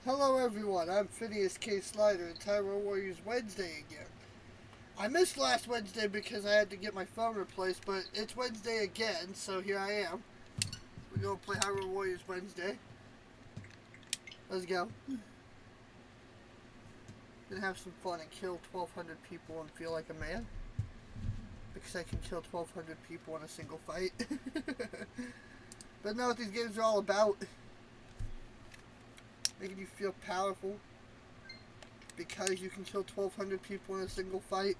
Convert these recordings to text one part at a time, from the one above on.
Hello everyone, I'm Phineas K. Slider and Hyrule Warriors Wednesday again. I missed last Wednesday because I had to get my phone replaced, but it's Wednesday again, so here I am. We're going to play Hyrule Warriors Wednesday. Let's go. Gonna have some fun and kill 1,200 people and feel like a man. Because I can kill 1,200 people in a single fight. But know what these games are all about. Making you feel powerful because you can kill 1,200 people in a single fight.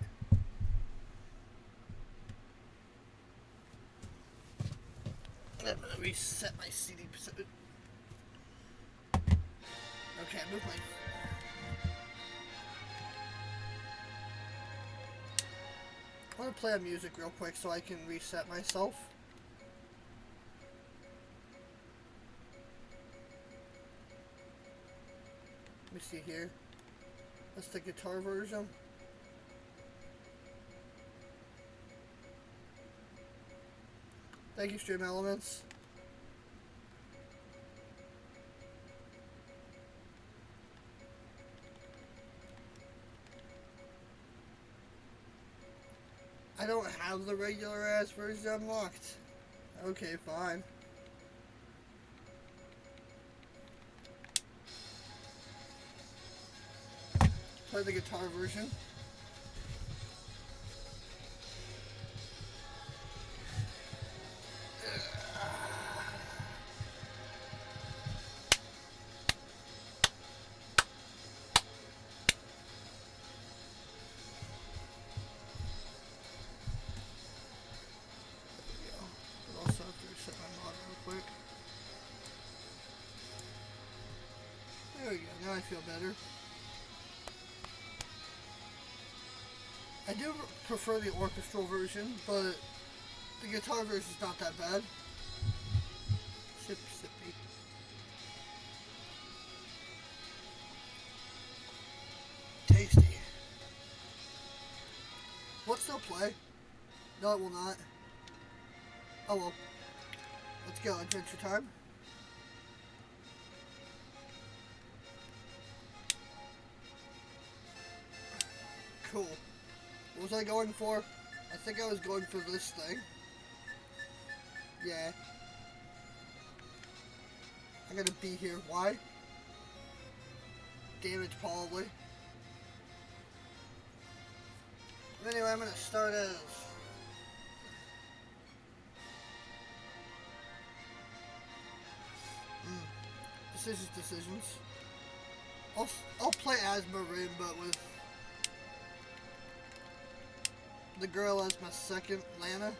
I'm gonna reset my CD. Okay, I moved my. I want to play a music real quick so I can reset myself. Let me see here. That's the guitar version. Thank you, Stream Elements. I don't have the regular ass version unlocked. Okay, fine. Play the guitar version. Also have to reset my mod real quick. There we go, now I feel better. I do prefer the orchestral version, but the guitar version is not that bad. Sip, sippy. Tasty. Will it still play? No, it will not. Oh well. Let's go, adventure time. Cool. What was I going for? I think I was going for this thing. Yeah. I'm gonna be here. Why? Damage, probably. Anyway, I'm gonna start as... Decisions. I'll play as Marin, but with the girl as my second Lana.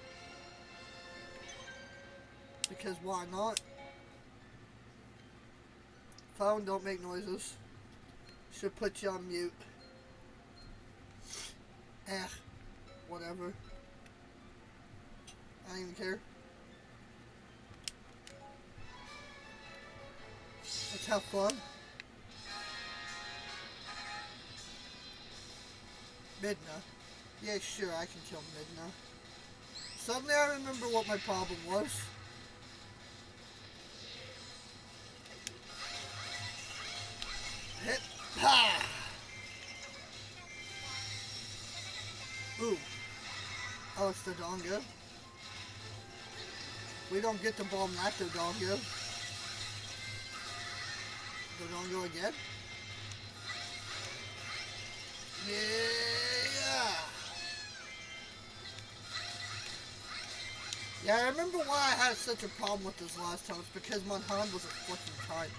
Because why not? Phone, don't make noises. Should put you on mute. Whatever. I don't even care. Let's have fun. Midna. Yeah, sure, I can kill Midna. Suddenly I remember what my problem was. Hit. Ha! Ooh. Oh, it's the Dodongo. We don't get to bomb that Dodongo. Dodongo again? Yeah! Yeah, I remember why I had such a problem with this last time. It's because Monhan was a fucking cunt.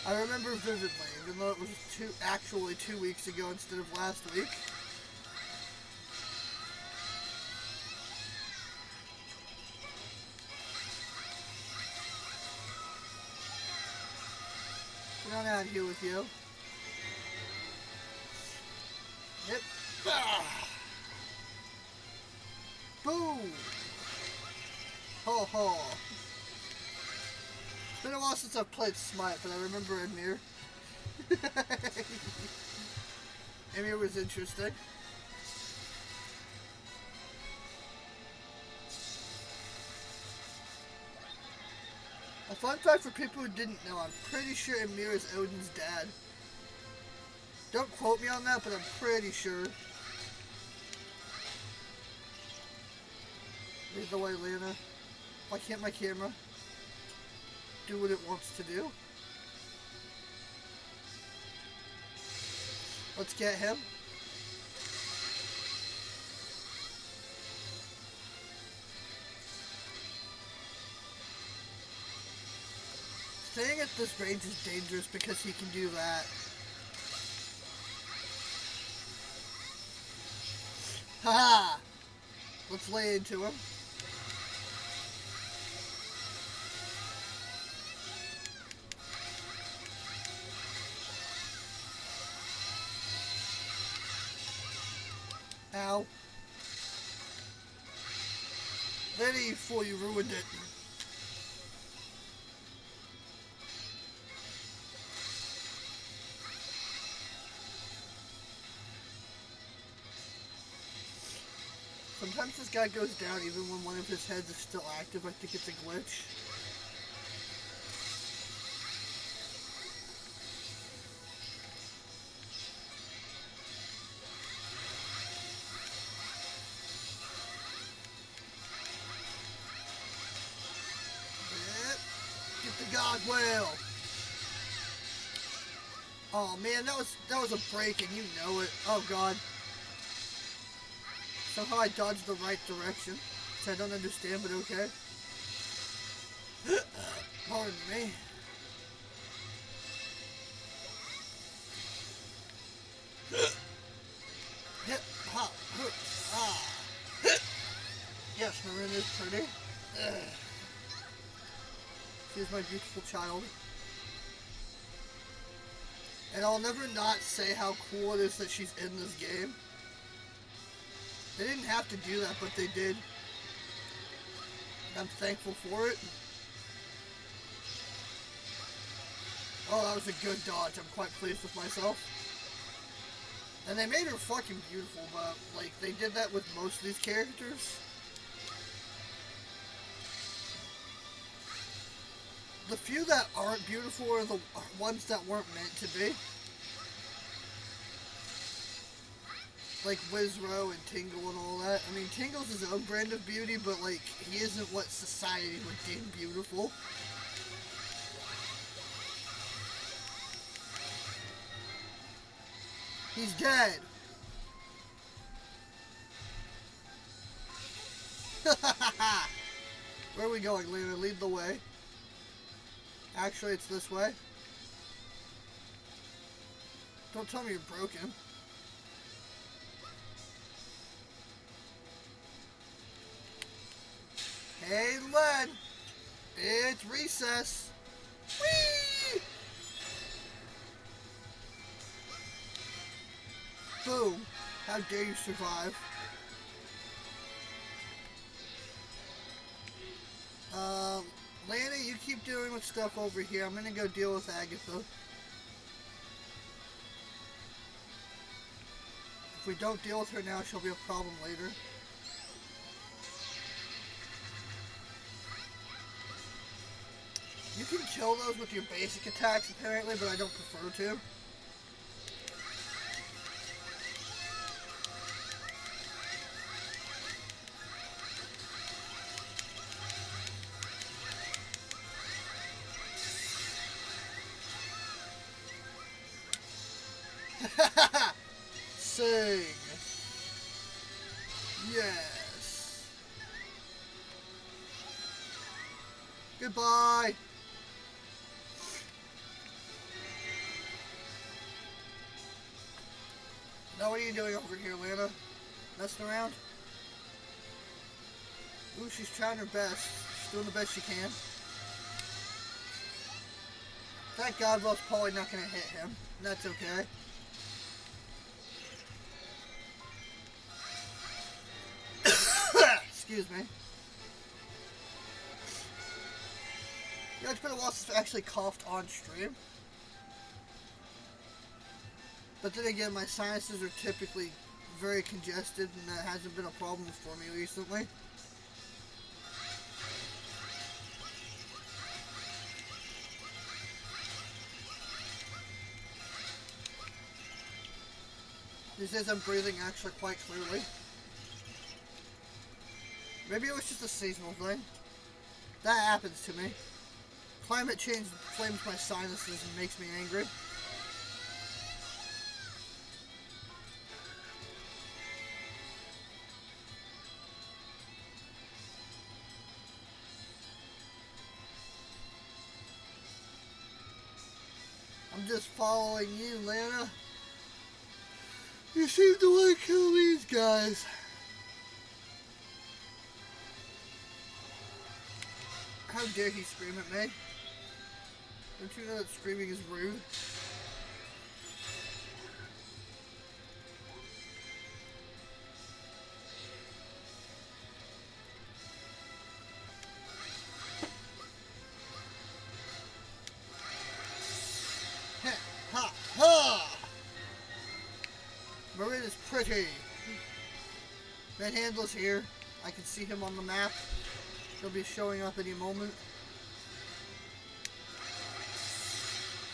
I remember vividly, even though it was actually 2 weeks ago instead of last week. Get on out here with you. Yep. Ah. Boom! Ho ho! It's been a while since I've played Smite, but I remember Emir. Emir was interesting. A fun fact for people who didn't know, I'm pretty sure Ymir is Odin's dad. Don't quote me on that, but I'm pretty sure. Lead the way, Lena. Why can't my camera do what it wants to do? Let's get him. Staying at this range is dangerous because he can do that. Haha! Let's lay into him. Ow. Lenny, you fool, you ruined it. Sometimes this guy goes down even when one of his heads is still active. I think it's a glitch. Yep. Get the god whale. Oh man, that was a break and you know it. Oh god. Somehow I dodged the right direction, which I don't understand, but okay. Pardon me. Hip, hop, hook, ah. Yes, Marin is pretty. She is my beautiful child. And I'll never not say how cool it is that she's in this game. They didn't have to do that, but they did. I'm thankful for it. Oh, that was a good dodge. I'm quite pleased with myself. And they made her fucking beautiful, but, like, they did that with most of these characters. The few that aren't beautiful are the ones that weren't meant to be. Like Wizrow and Tingle and all that. I mean, Tingle's his own brand of beauty, but, like, he isn't what society would deem beautiful. He's dead. Where are we going, Lena? Lead the way. Actually, it's this way. Don't tell me you're broken. Hey, Len. It's recess. Whee! Boom. How dare you survive? Lana, you keep doing with stuff over here. I'm gonna go deal with Agatha. If we don't deal with her now, she'll be a problem later. You can kill those with your basic attacks, apparently, but I don't prefer to. Sing. Yes. Goodbye. Now what are you doing over here, Lana? Messing around? Ooh, she's trying her best. She's doing the best she can. Thank God Bell's probably not going to hit him. That's okay. Excuse me. Yeah, it's been a while since I actually coughed on stream. But then again, my sinuses are typically very congested, and that hasn't been a problem for me recently. This isn't breathing actually quite clearly. Maybe it was just a seasonal thing. That happens to me. Climate change inflames my sinuses and makes me angry. I'm just following you, Lana. You seem to want to kill these guys. How dare he scream at me? Don't you know that screaming is rude? Ha! Ha! Marin is pretty. Manhandle's here. I can see him on the map. He'll be showing up any moment.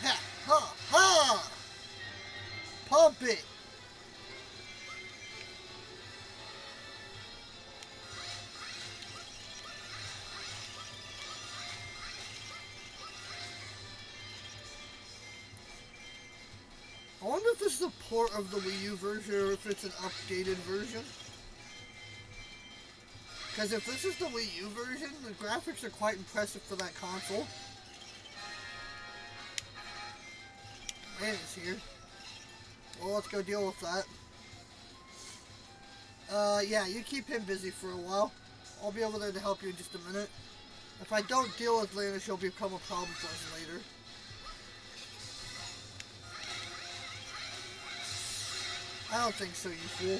Ha! Ha! Ha! Pump it! I wonder if this is a port of the Wii U version or if it's an updated version. Because if this is the Wii U version, the graphics are quite impressive for that console. Man is here. Well, let's go deal with that. Yeah, you keep him busy for a while. I'll be over there to help you in just a minute. If I don't deal with Lana, she'll become a problem for us later. I don't think so, you fool.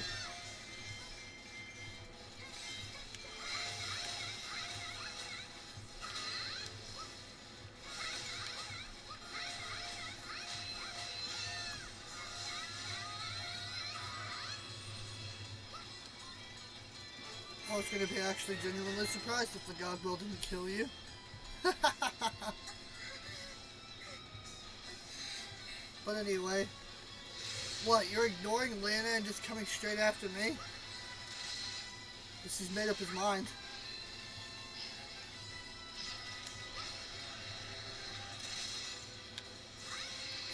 I was going to be actually genuinely surprised if the God Will didn't kill you. But anyway. What, you're ignoring Lana and just coming straight after me? This has made up his mind.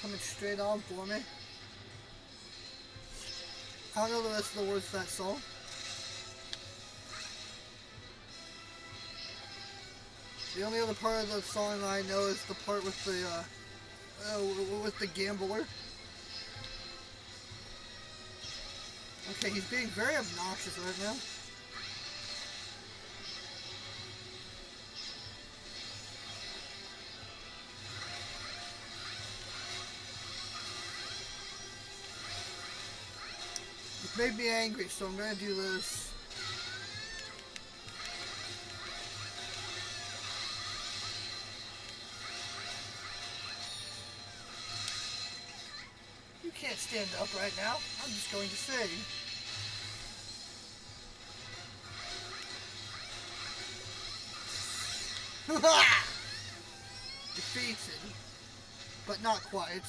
Coming straight on for me. I don't know the rest of the words to that song. The only other part of the song I know is the part with the gambler. Okay, he's being very obnoxious right now. It's made me angry, so I'm gonna do this. You can't stand up right now. I'm just going to say. Defeated, but not quite.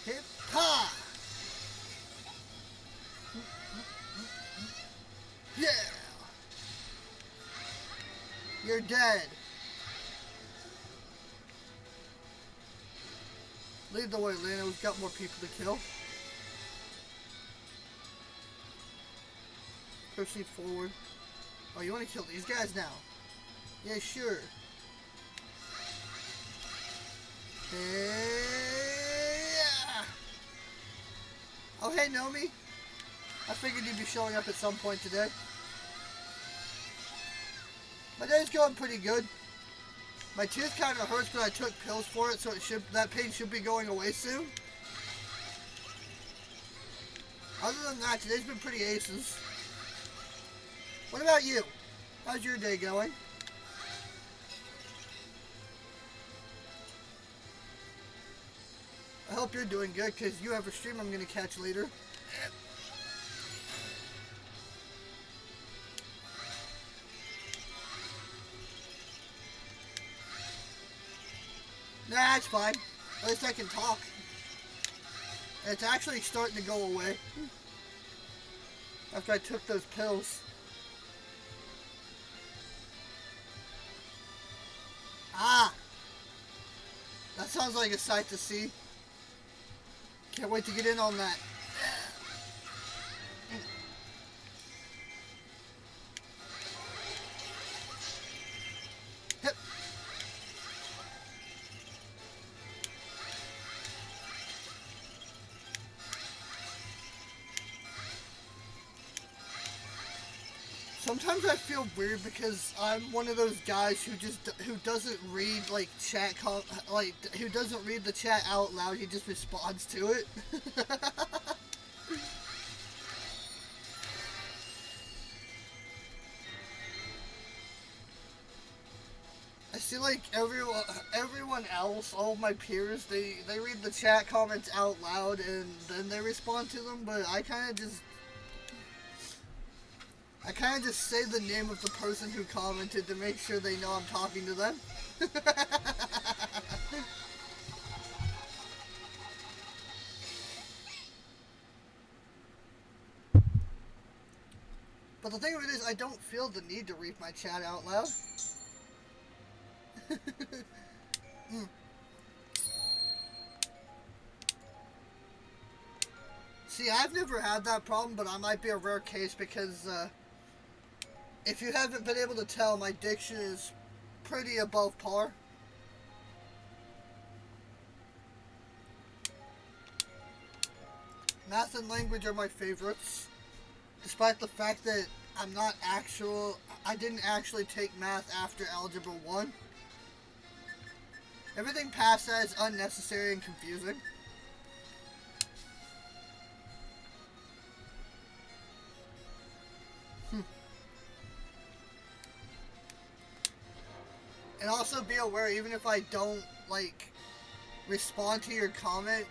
Hip ha! Yeah! You're dead. Lead the way, Lana. We've got more people to kill. Proceed forward. Oh, you want to kill these guys now? Yeah, sure. Hey! Oh, hey, Nomi. I figured you'd be showing up at some point today. My day's going pretty good. My tooth kind of hurts, but I took pills for it, so that pain should be going away soon. Other than that, today's been pretty aces. What about you? How's your day going? I hope you're doing good, because you have a stream I'm going to catch later. Nah, it's fine. At least I can talk. It's actually starting to go away. After I took those pills. Ah! That sounds like a sight to see. Can't wait to get in on that. Hip. Sometimes I feel weird because I'm one of those guys who doesn't read like who doesn't read the chat out loud. He just responds to it. I see like everyone else, all of my peers, they read the chat comments out loud and then they respond to them, but I kind of just say the name of the person who commented to make sure they know I'm talking to them. But the thing of it is, I don't feel the need to read my chat out loud. See, I've never had that problem, but I might be a rare case because if you haven't been able to tell, my diction is pretty above par. Math and language are my favorites, despite the fact that I didn't actually take math after Algebra 1. Everything past that is unnecessary and confusing. And also be aware, even if I don't, like, respond to your comment,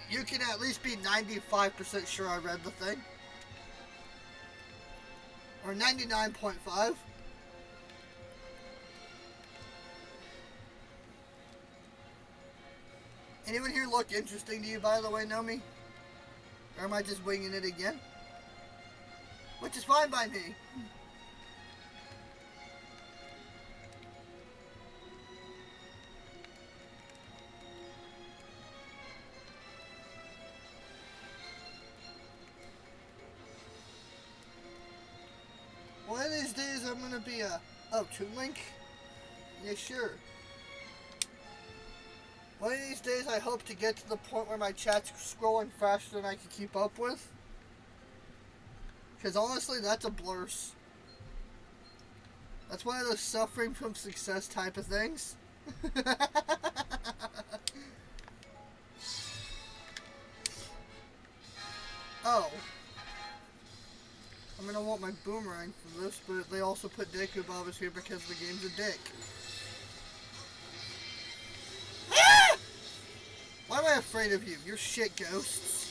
you can at least be 95% sure I read the thing. Or 99.5. Anyone here look interesting to you, by the way, Nomi? Or am I just winging it again? Which is fine by me. One of these days I'm gonna be Toon Link? Yeah, sure. One of these days I hope to get to the point where my chat's scrolling faster than I can keep up with. Because honestly, that's a blurse. That's one of those suffering from success type of things. Oh. I'm gonna want my boomerang for this, but they also put Deku Babas here because the game's a dick. Ah! Why am I afraid of you? You're shit ghosts.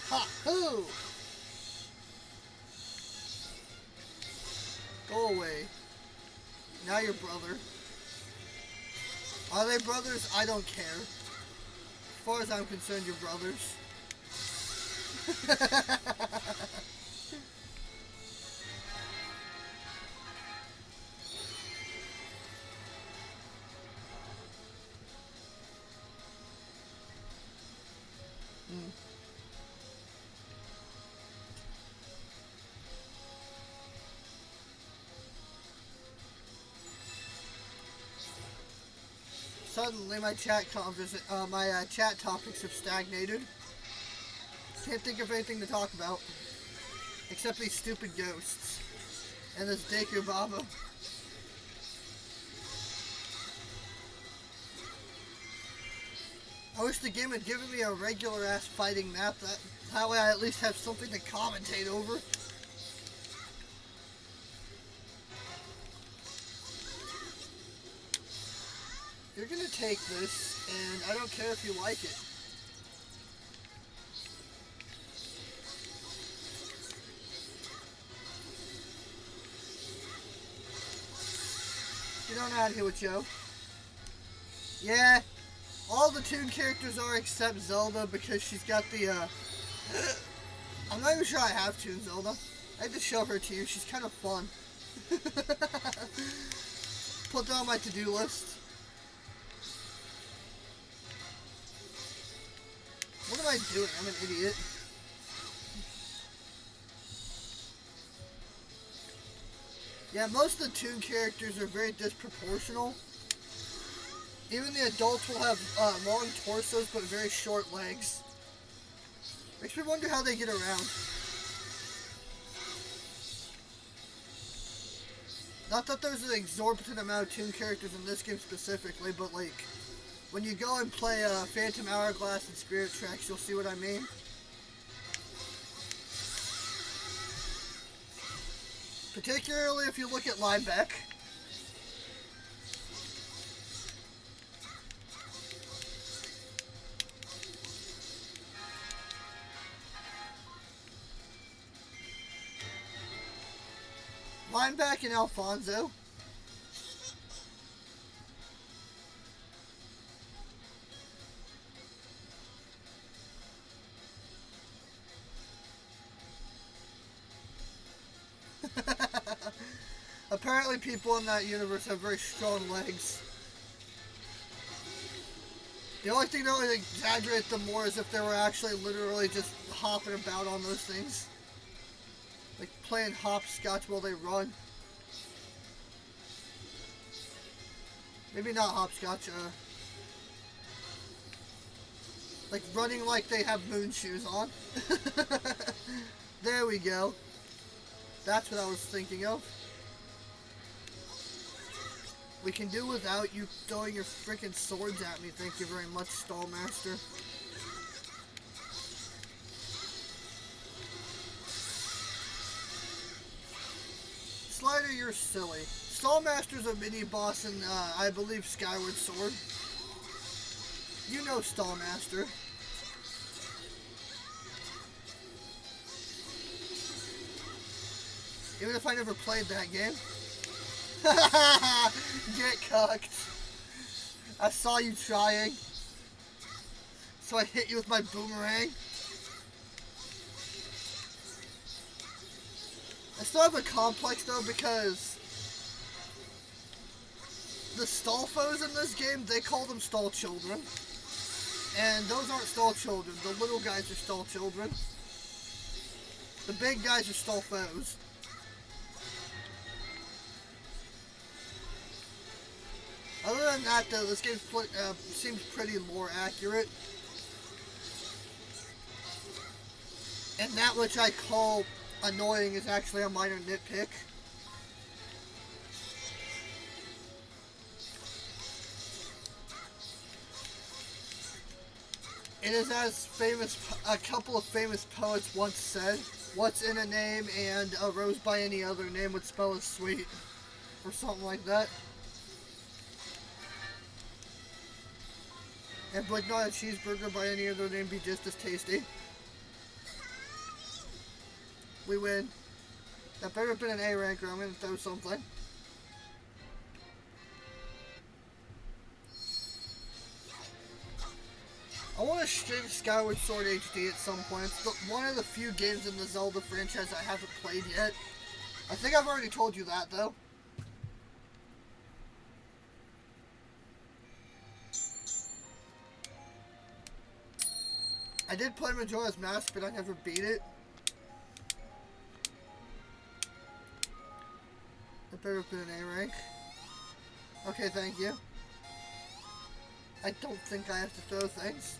Ha! Hoo! Go away. Now you're brother. Are they brothers? I don't care. As far as I'm concerned, you're brothers. Suddenly, my chat chat topics have stagnated. Can't think of anything to talk about except these stupid ghosts and this Deku Baba. I wish the game had given me a regular ass fighting map. That way, I at least have something to commentate over. You're gonna take this, and I don't care if you like it. on out here with Joe. Yeah, all the Toon characters are except Zelda because she's got the, I'm not even sure I have Toon Zelda. I had to show her to you. She's kind of fun. Put that on my to-do list. What am I doing? I'm an idiot. Yeah, most of the Toon characters are very disproportional. Even the adults will have long torsos but very short legs. Makes me wonder how they get around. Not that there's an exorbitant amount of Toon characters in this game specifically, but like, when you go and play Phantom Hourglass and Spirit Tracks, you'll see what I mean. Particularly if you look at Lineback. Lineback and Alfonso. Apparently people in that universe have very strong legs. The only thing that would exaggerate them more is if they were actually literally just hopping about on those things. Like playing hopscotch while they run. Maybe not hopscotch, like running like they have moon shoes on. There we go. That's what I was thinking of. We can do without you throwing your freaking swords at me. Thank you very much, Stallmaster. Slider, you're silly. Stallmaster's a mini-boss in, I believe, Skyward Sword. You know Stallmaster. Even if I never played that game. Get cucked. I saw you trying. So I hit you with my boomerang. I still have a complex though because the Stallfoes in this game, they call them stall children. And those aren't stall children. The little guys are stall children. The big guys are stall foes. Other than that though, this game seems pretty lore accurate. And that which I call annoying is actually a minor nitpick. It is as a couple of famous poets once said, what's in a name and a rose by any other name would spell as sweet. Or something like that. And would not a cheeseburger by any other name be just as tasty? We win. That better have been an A ranker. I'm going to throw something. I want to stream Skyward Sword HD at some point. It's one of the few games in the Zelda franchise I haven't played yet. I think I've already told you that, though. I did play Majora's Mask, but I never beat it. That better have been an A rank. Okay, thank you. I don't think I have to throw things.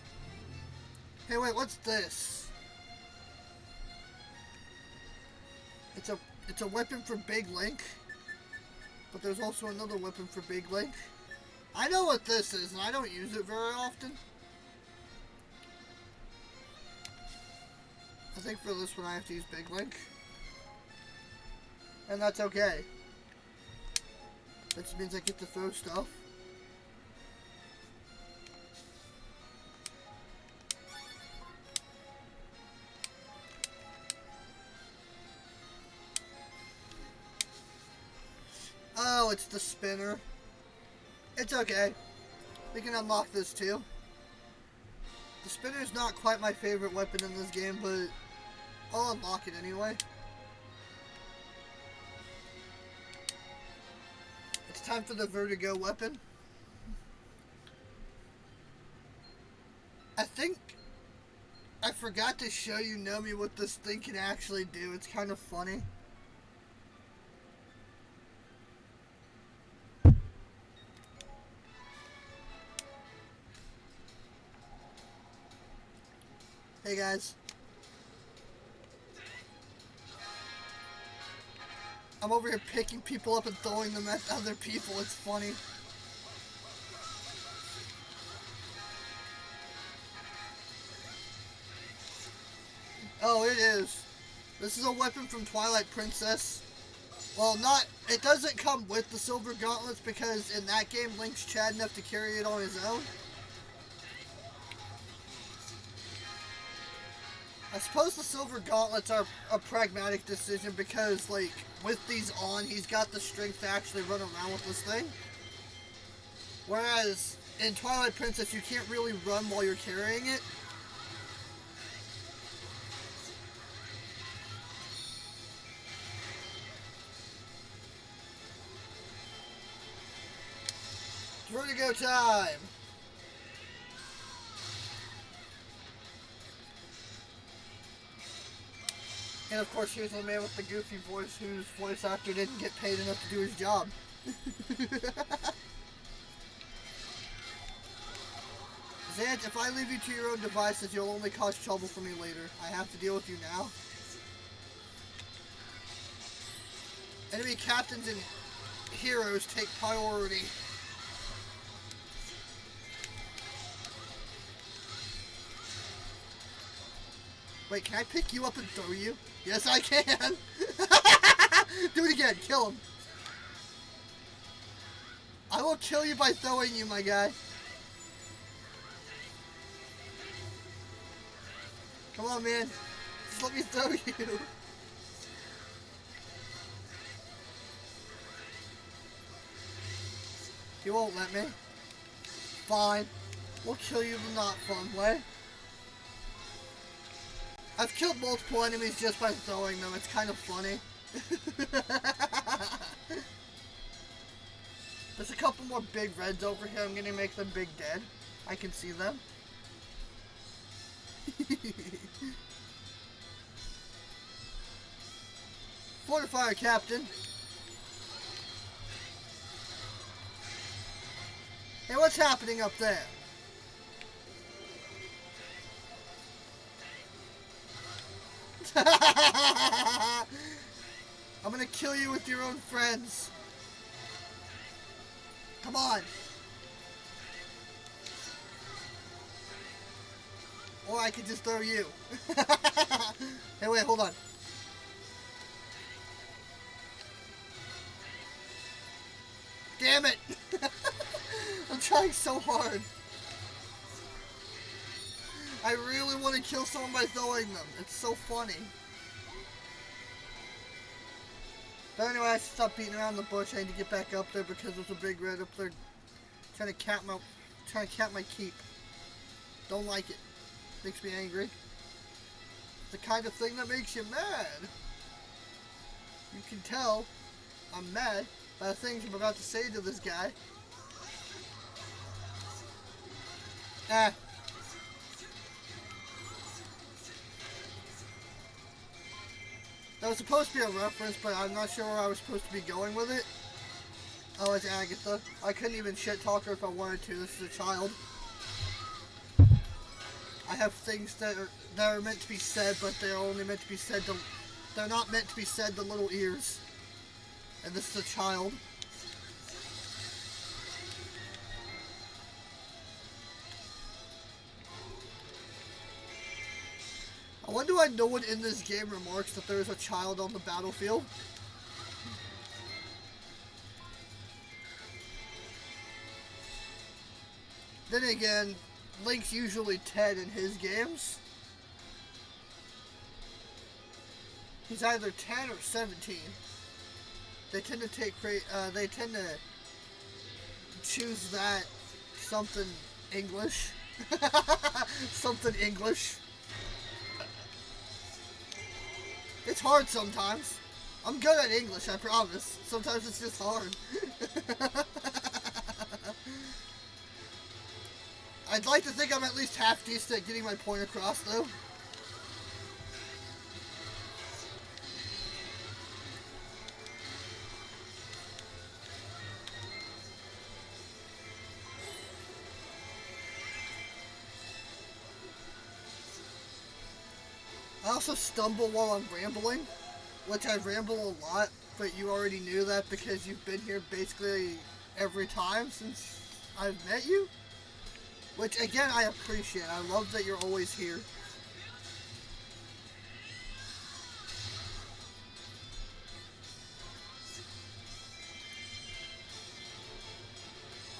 Hey, wait, what's this? It's a weapon for Big Link. But there's also another weapon for Big Link. I know what this is, and I don't use it very often. I think for this one I have to use Big Link. And that's okay. That just means I get to throw stuff. Oh, it's the spinner. It's okay. We can unlock this too. The spinner's not quite my favorite weapon in this game, but I'll unlock it anyway. It's time for the vertigo weapon. I think I forgot to show you, Nomi, what this thing can actually do. It's kind of funny. Hey guys. I'm over here picking people up and throwing them at other people. It's funny. Oh, it is. This is a weapon from Twilight Princess. Well, it doesn't come with the silver gauntlets because in that game, Link's Chad enough to carry it on his own. I suppose the silver gauntlets are a pragmatic decision because, like, with these on, he's got the strength to actually run around with this thing. Whereas, in Twilight Princess, you can't really run while you're carrying it. Vertigo time! And of course, here's the man with the goofy voice whose voice actor didn't get paid enough to do his job. Zant, if I leave you to your own devices, you'll only cause trouble for me later. I have to deal with you now. Enemy captains and heroes take priority. Wait, can I pick you up and throw you? Yes, I can! Do it again, kill him. I will kill you by throwing you, my guy. Come on, man. Just let me throw you. You won't let me. Fine. We'll kill you the not fun way. I've killed multiple enemies just by throwing them. It's kind of funny. There's a couple more big reds over here. I'm gonna make them big dead. I can see them. Fortifier, Captain. Hey, what's happening up there? I'm gonna kill you with your own friends. Come on. Or I could just throw you. Hey, wait, hold on. Damn it! I'm trying so hard. I really want to kill someone by throwing them. It's so funny. But anyway, I stopped beating around the bush. I need to get back up there because there's a big red up there trying to cap my keep. Don't like it. Makes me angry. It's the kind of thing that makes you mad. You can tell I'm mad by the things I'm about to say to this guy. Ah. That was supposed to be a reference, but I'm not sure where I was supposed to be going with it. Oh, it's Agatha. I couldn't even shit talk her if I wanted to. This is a child. I have things that are meant to be said, but they're only meant to be said to... They're not meant to be said to little ears. And this is a child. I wonder why no one in this game remarks that there's a child on the battlefield. Then again, Link's usually 10 in his games. He's either 10 or 17. They tend to choose that something English. Something English. It's hard sometimes. I'm good at English, I promise. Sometimes it's just hard. I'd like to think I'm at least half decent at getting my point across, though. I also stumble while I'm rambling, which I ramble a lot, but you already knew that because you've been here basically every time since I've met you. Which, again, I appreciate. I love that you're always here.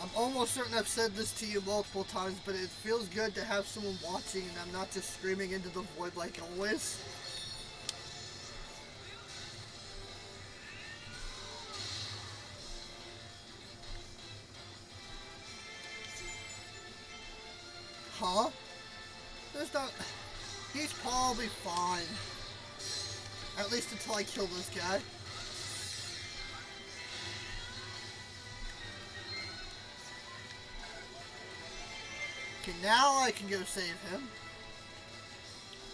I'm almost certain I've said this to you multiple times, but it feels good to have someone watching and I'm not just screaming into the void like always. Huh? There's not... He's probably fine. At least until I kill this guy. Okay, now I can go save him.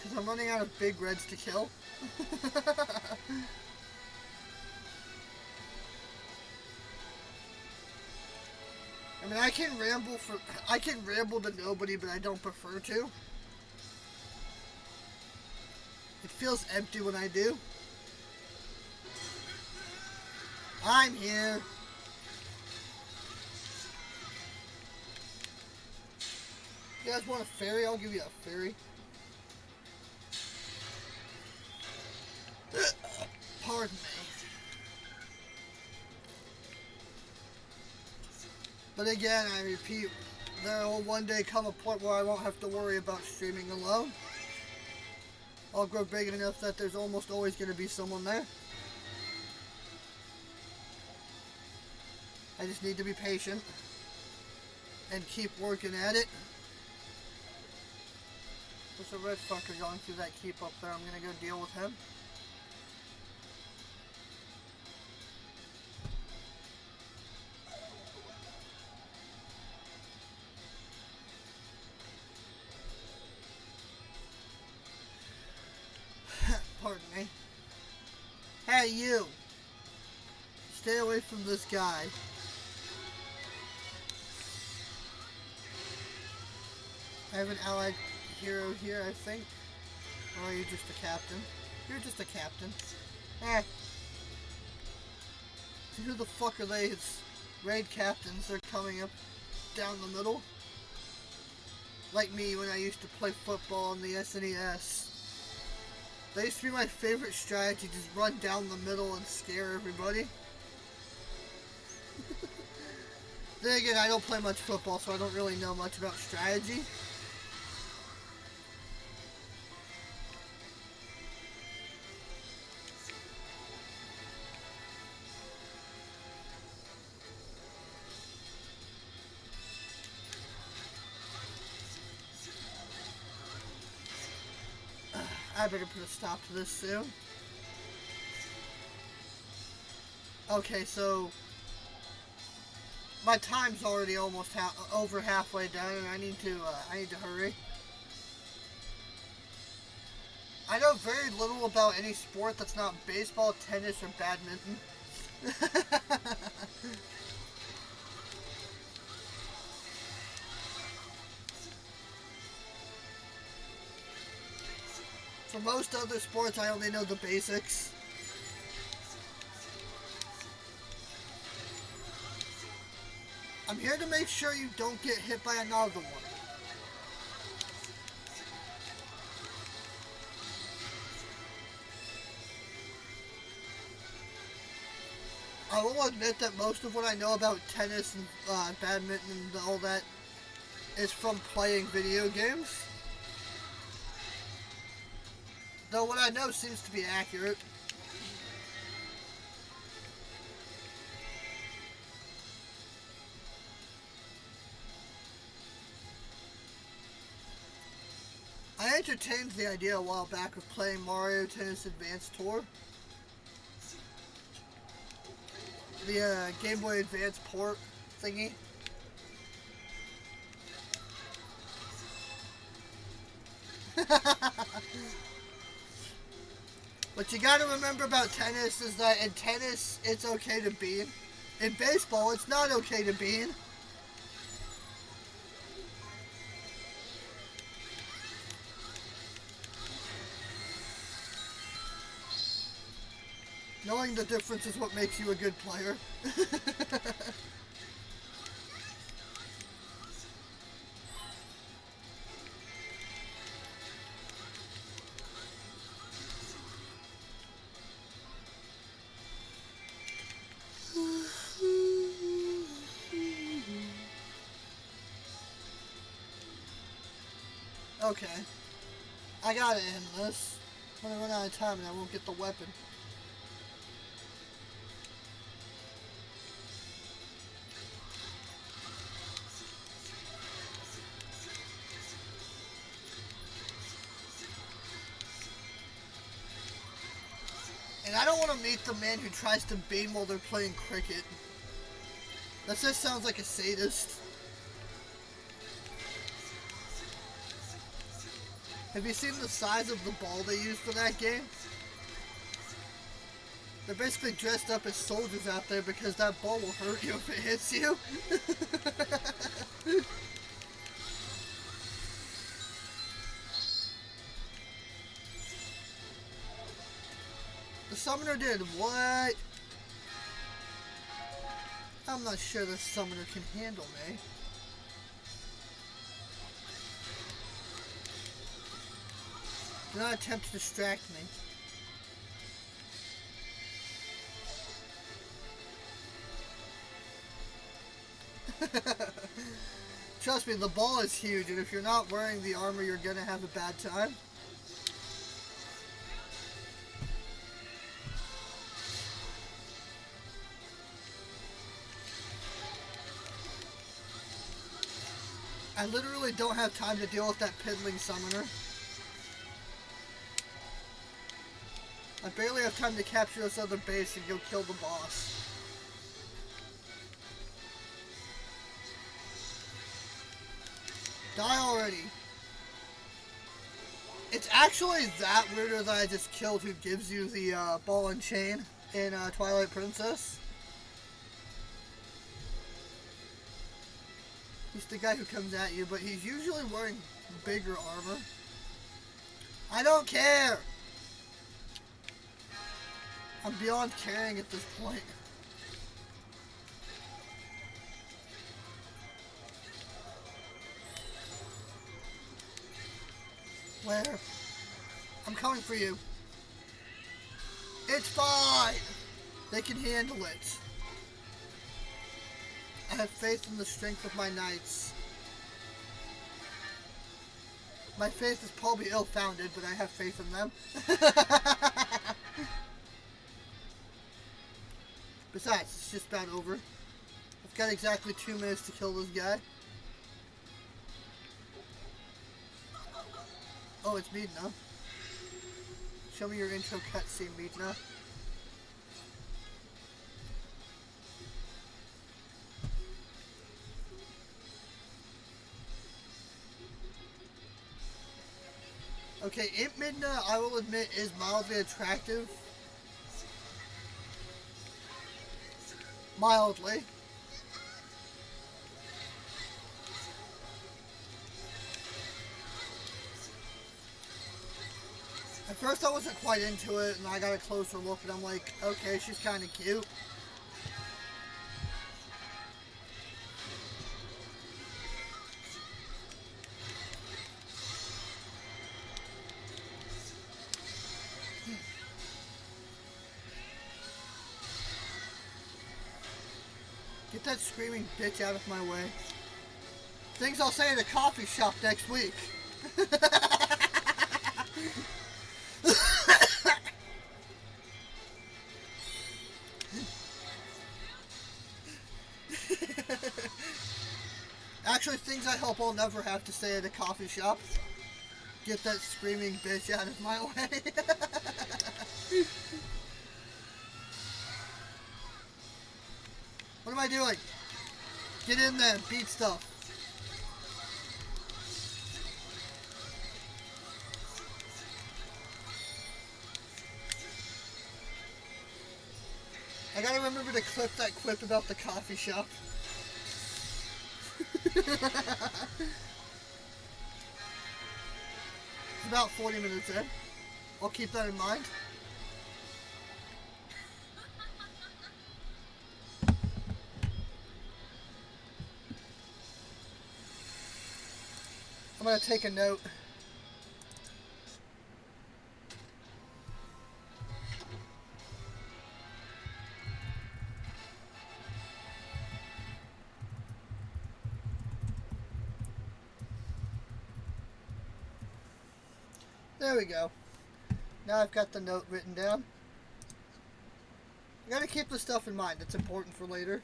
Because I'm running out of big reds to kill. I mean, I can ramble to nobody, but I don't prefer to. It feels empty when I do. I'm here. You guys want a fairy? I'll give you a fairy. Pardon me. But again, I repeat, there will one day come a point where I won't have to worry about streaming alone. I'll grow big enough that there's almost always going to be someone there. I just need to be patient and keep working at it. There's a red fucker going through that keep up there. I'm going to go deal with him. Pardon me. Hey, you! Stay away from this guy. I have an allied hero here, I think. Or are you just a captain? You're just a captain. Eh. So who the fuck are they? It's raid captains. They're coming up down the middle. Like me when I used to play football on the SNES. That used to be my favorite strategy, just run down the middle and scare everybody. Then again, I don't play much football, so I don't really know much about strategy. I better put a stop to this soon. Okay, so my time's already almost over halfway done, and I need to hurry. I know very little about any sport that's not baseball, tennis, or badminton. For most other sports, I only know the basics. I'm here to make sure you don't get hit by another one. I will admit that most of what I know about tennis and badminton and all that is from playing video games. Though what I know seems to be accurate. entertained the idea a while back of playing Mario Tennis Advance Tour. The Game Boy Advance port thingy. What you gotta remember about tennis is that in tennis, it's okay to bean. In baseball, it's not okay to bean. Knowing the difference is what makes you a good player. Okay. I gotta end this. I'm gonna run out of time and I won't get the weapon. And I don't want to meet the man who tries to beam while they're playing cricket. That just sounds like a sadist. Have you seen the size of the ball they use for that game? They're basically dressed up as soldiers out there because that ball will hurt you if it hits you. The summoner did what? I'm not sure the summoner can handle me. Do not attempt to distract me. Trust me, the ball is huge, and if you're not wearing the armor, you're gonna have a bad time. I literally don't have time to deal with that piddling summoner. I barely have time to capture this other base and go kill the boss. Die already. It's actually that weirder that I just killed who gives you the ball and chain in Twilight Princess. He's the guy who comes at you, but he's usually wearing bigger armor. I don't care! I'm beyond caring at this point. Where? I'm coming for you. It's fine! They can handle it. I have faith in the strength of my knights. My faith is probably ill-founded, but I have faith in them. Besides, it's just about over. I've got exactly 2 minutes to kill this guy. Oh, it's Midna. Show me your intro cutscene, Midna. Okay, Imp Midna, I will admit, is mildly attractive. Mildly. At first I wasn't quite into it, and I got a closer look, and I'm like, okay, she's kind of cute. Get that screaming bitch out of my way. Things I'll say at a coffee shop next week. Actually, things I hope I'll never have to say at a coffee shop. Get that screaming bitch out of my way. What am I doing? Get in there, beat stuff. I gotta remember to clip that quip about the coffee shop. It's about 40 minutes in. I'll keep that in mind. I'm gonna take a note. There we go. Now I've got the note written down. I gotta keep the stuff in mind. It's important for later.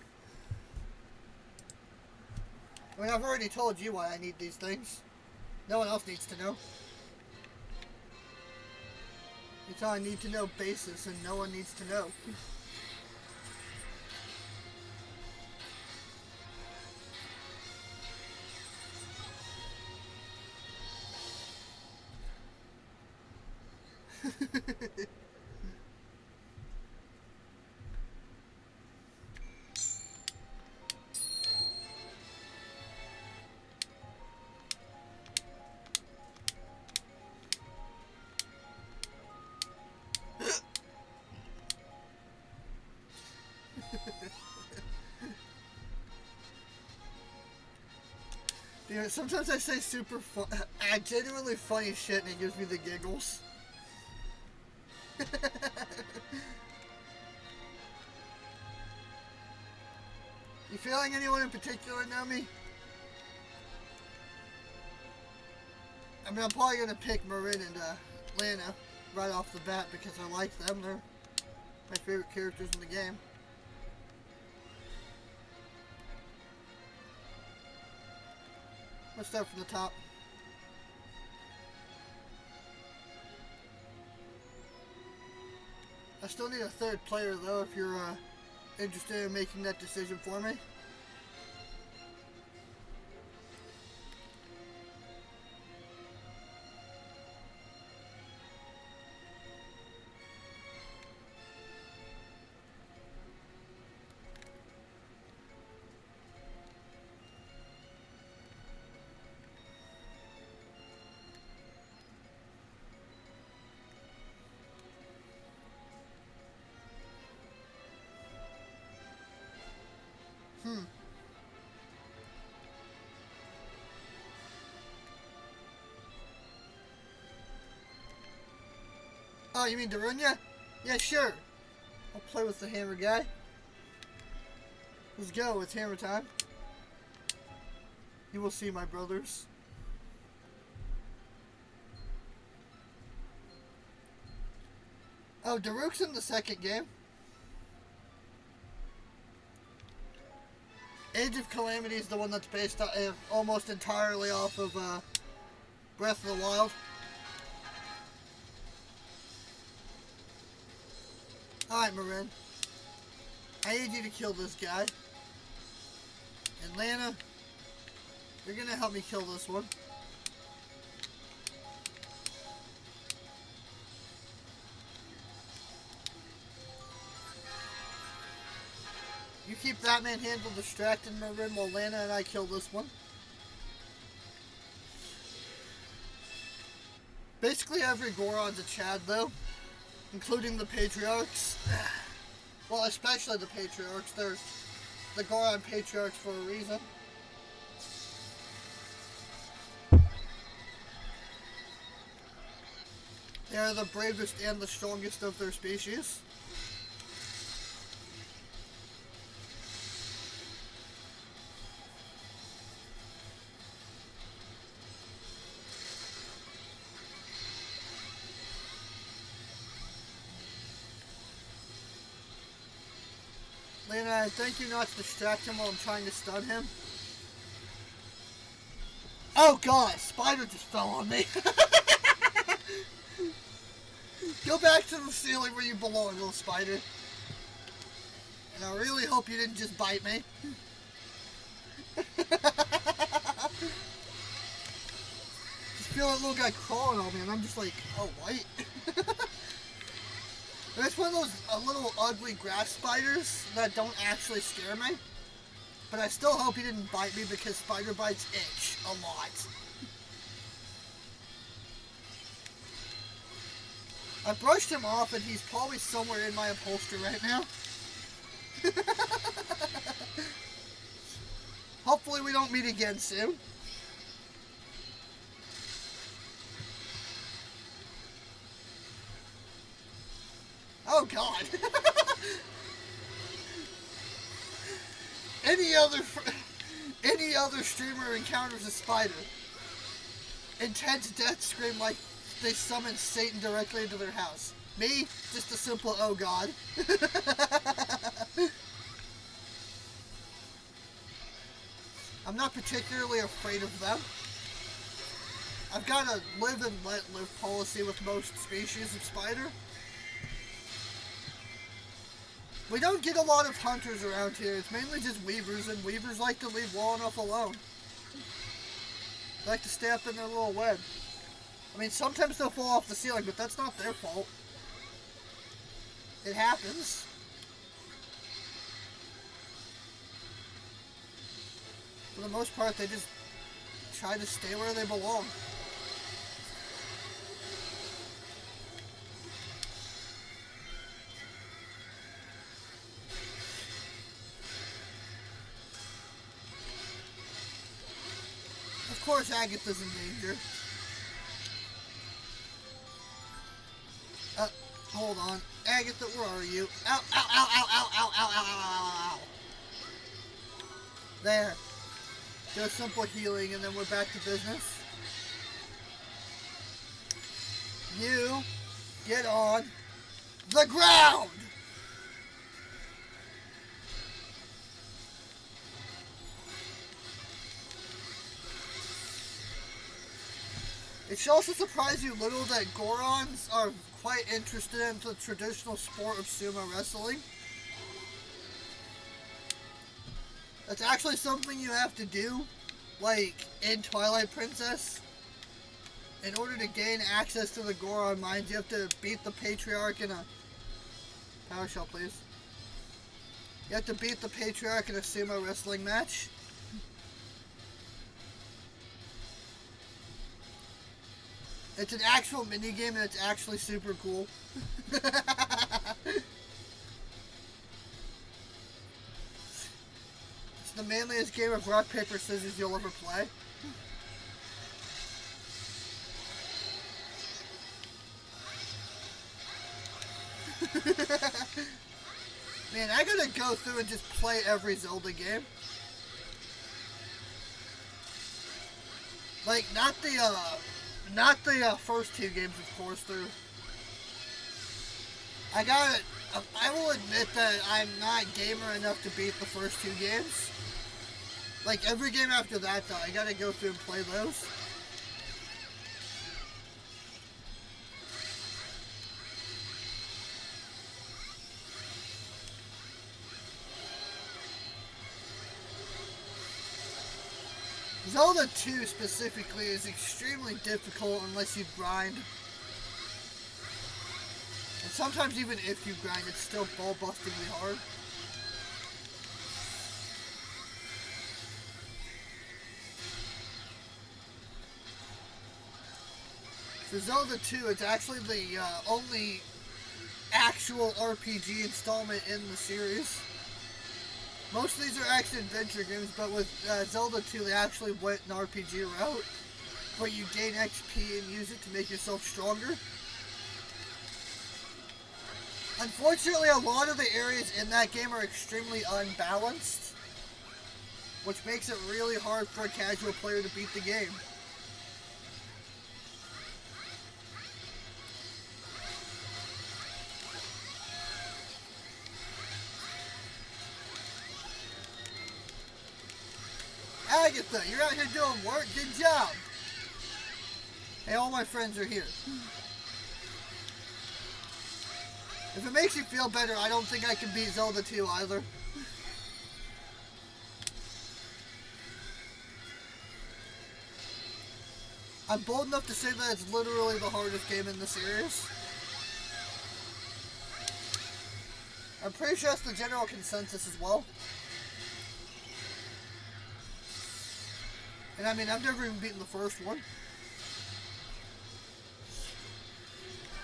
I mean, I've already told you why I need these things. No one else needs to know. It's on a need-to-know basis, and no one needs to know. Dude, sometimes I say super fun, genuinely funny shit, and it gives me the giggles. You feeling anyone in particular, Nami? I mean, I'm probably gonna pick Marin and Lana right off the bat because I like them. They're my favorite characters in the game. Let's start from the top. I still need a third player though if you're interested in making that decision for me. Oh, you mean Darunya? Yeah, sure. I'll play with the hammer guy. Let's go, it's hammer time. You will see, my brothers. Oh, Daruk's in the second game. Age of Calamity is the one that's based on, almost entirely off of Breath of the Wild. Alright, Marin. I need you to kill this guy. And Lana, you're gonna help me kill this one. You keep that man handle distracted, Marin, while Lana and I kill this one. Basically every Goron's a Chad, though. Including the Patriarchs. Well, especially the Patriarchs. They're the Goron Patriarchs for a reason. They are the bravest and the strongest of their species. Lana, I thank you not to distract him while I'm trying to stun him. Oh god, a spider just fell on me. Go back to the ceiling where you belong, little spider. And I really hope you didn't just bite me. Just feel that little guy crawling on me, and I'm just like, oh, white. It's one of those little ugly grass spiders that don't actually scare me. But I still hope he didn't bite me because spider bites itch a lot. I brushed him off and he's probably somewhere in my upholstery right now. Hopefully we don't meet again soon. Oh God. Any other streamer encounters a spider. Intense death scream like they summoned Satan directly into their house. Me, just a simple oh God. I'm not particularly afraid of them. I've got a live and let live policy with most species of spider. We don't get a lot of hunters around here. It's mainly just weavers, and weavers like to leave well enough alone. They like to stay up in their little web. I mean, sometimes they'll fall off the ceiling, but that's not their fault. It happens. For the most part, they just try to stay where they belong. Of course, Agatha's in danger. Hold on. Agatha, where are you? Ow, ow, ow, ow, ow, ow, ow, ow, ow, ow. There. Do a simple healing and then we're back to business. You get on the ground! It should also surprise you little that Gorons are quite interested in the traditional sport of sumo wrestling. That's actually something you have to do, like in Twilight Princess. In order to gain access to the Goron mines, you have to beat the Patriarch in a... Power shell, please. You have to beat the Patriarch in a sumo wrestling match. It's an actual minigame and it's actually super cool. It's the manliest game of rock, paper, scissors you'll ever play. Man, I gotta go through and just play every Zelda game. Like, not the first two games, of course. I will admit that I'm not gamer enough to beat the first two games. Like, every game after that, though, I gotta go through and play those. Zelda 2 specifically is extremely difficult unless you grind. And sometimes even if you grind, it's still ball-bustingly hard. For Zelda 2, it's actually the only actual RPG installment in the series. Most of these are action-adventure games, but with Zelda 2, they actually went an RPG route, where you gain XP and use it to make yourself stronger. Unfortunately, a lot of the areas in that game are extremely unbalanced, which makes it really hard for a casual player to beat the game. Agatha, you're out here doing work. Good job. Hey, all my friends are here. If it makes you feel better, I don't think I can beat Zelda 2 either. I'm bold enough to say that it's literally the hardest game in the series. I'm pretty sure that's the general consensus as well. And I mean, I've never even beaten the first one.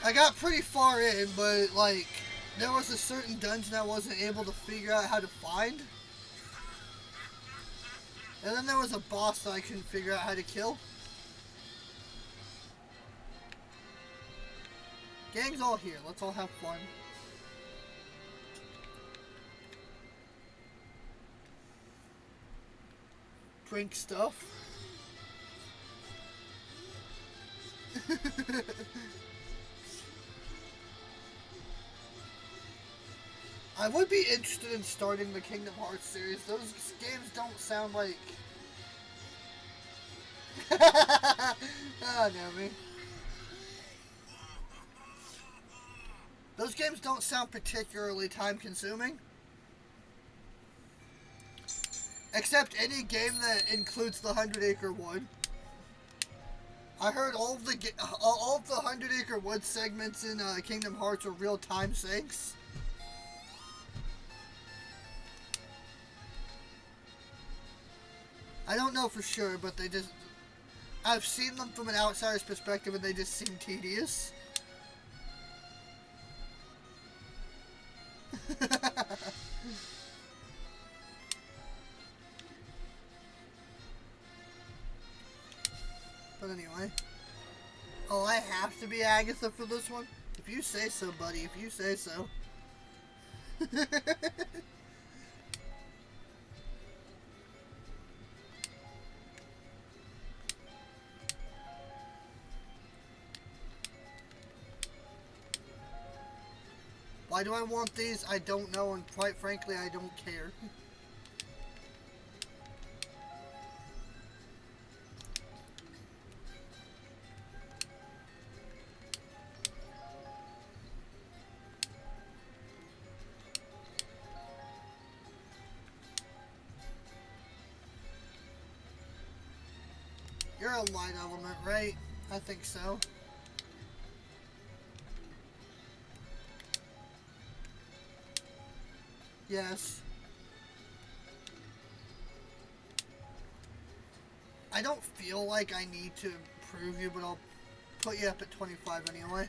I got pretty far in, but like, there was a certain dungeon I wasn't able to figure out how to find. And then there was a boss that I couldn't figure out how to kill. Gang's all here. Let's all have fun. Drink stuff. I would be interested in starting the Kingdom Hearts series. Those games don't sound like... Oh, no, me. Those games don't sound particularly time-consuming. Except any game that includes the 100 Acre Wood. I heard all of the 100 Acre Wood segments in Kingdom Hearts are real time sinks. I don't know for sure, but they just... I've seen them from an outsider's perspective and they just seem tedious. But anyway. Oh, I have to be Agatha for this one? If you say so, buddy. If you say so. Why do I want these? I don't know, and quite frankly, I don't care. You're a light element, right? I think so. Yes. I don't feel like I need to improve you, but I'll put you up at 25 anyway.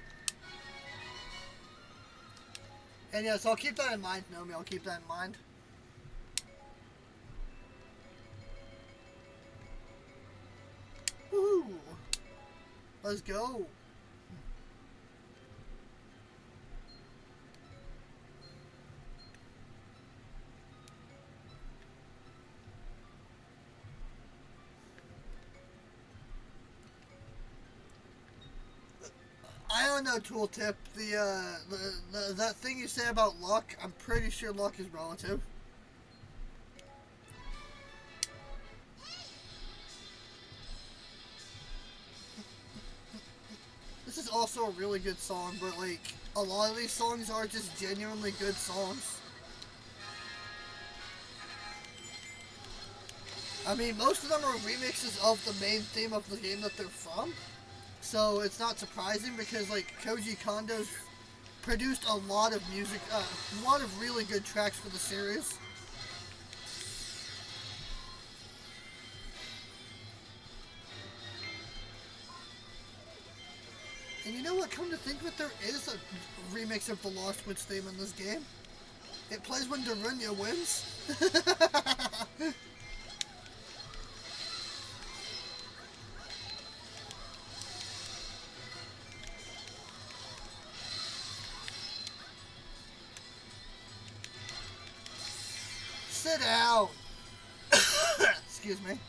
And yes, I'll keep that in mind, Nomi. I'll keep that in mind. Woohoo! Let's go. I don't know, Tooltip. That thing you say about luck, I'm pretty sure luck is relative. This is also a really good song, but like, a lot of these songs are just genuinely good songs. I mean, most of them are remixes of the main theme of the game that they're from. So it's not surprising because like Koji Kondo's produced a lot of music, a lot of really good tracks for the series. And you know what, come to think of it, there is a remix of the Lost Witch theme in this game. It plays when Darunia wins. Sit down. Excuse me.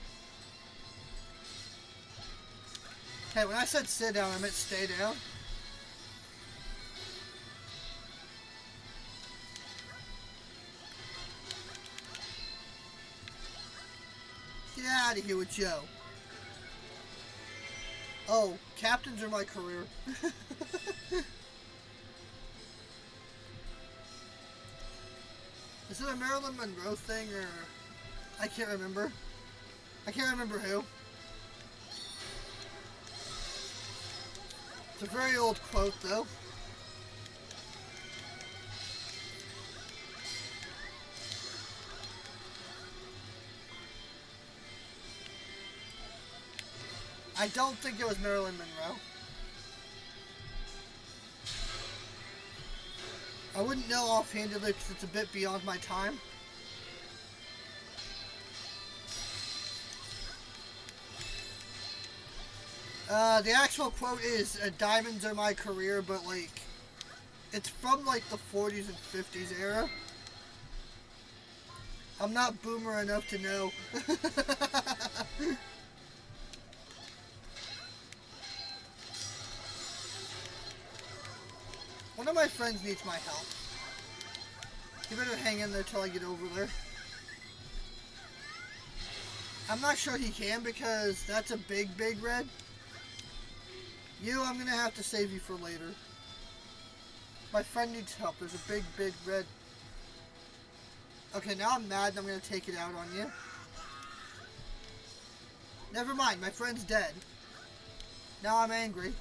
Hey, when I said sit down, I meant stay down. Get out of here with Joe. Oh, captains are my career. Is it a Marilyn Monroe thing, or... I can't remember. I can't remember who. It's a very old quote, though. I don't think it was Marilyn Monroe. I wouldn't know offhandedly because it's a bit beyond my time. The actual quote is, diamonds are my career, but like, it's from like the 40s and 50s era. I'm not boomer enough to know. One of my friends needs my help. You better hang in there till I get over there. I'm not sure he can because that's a big red. You, I'm gonna have to save you for later. My friend needs help. There's a big red. Okay, now I'm mad and I'm gonna take it out on you. Never mind, my friend's dead. Now I'm angry.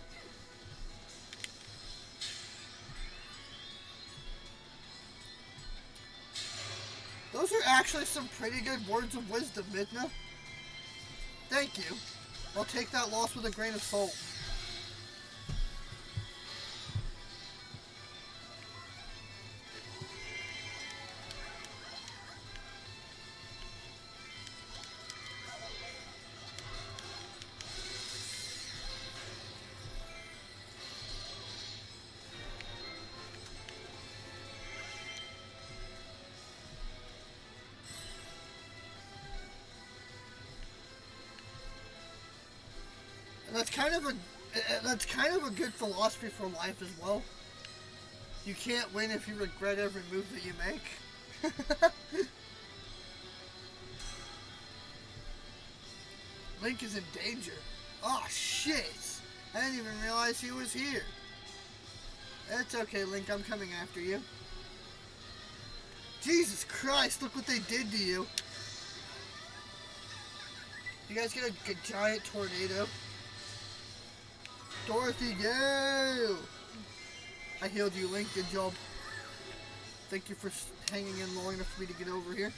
Those are actually some pretty good words of wisdom, Midna. Thank you. I'll take that loss with a grain of salt. That's kind of a good philosophy for life as well. You can't win if you regret every move that you make. Link is in danger. Oh shit! I didn't even realize he was here. It's okay, Link, I'm coming after you. Jesus Christ, look what they did to you. You guys get a giant tornado. Dorothy, go! I healed you, Link. Good job. Thank you for hanging in long enough for me to get over here.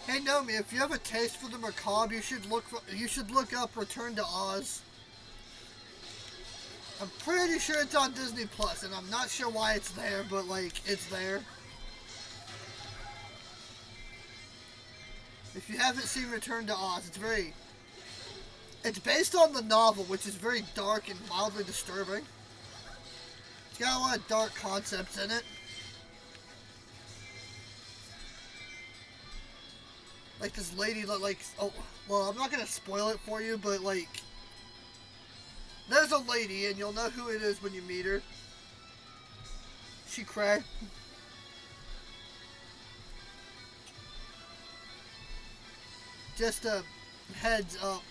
Hey, Nomi, if you have a taste for the macabre, you should look up Return to Oz. I'm pretty sure it's on Disney Plus, and I'm not sure why it's there, but like, it's there. If you haven't seen Return to Oz, it's based on the novel, which is very dark and mildly disturbing. It's got a lot of dark concepts in it. Like this lady that oh, well, I'm not gonna spoil it for you, but like, there's a lady, and you'll know who it is when you meet her. She cray. Just a heads up,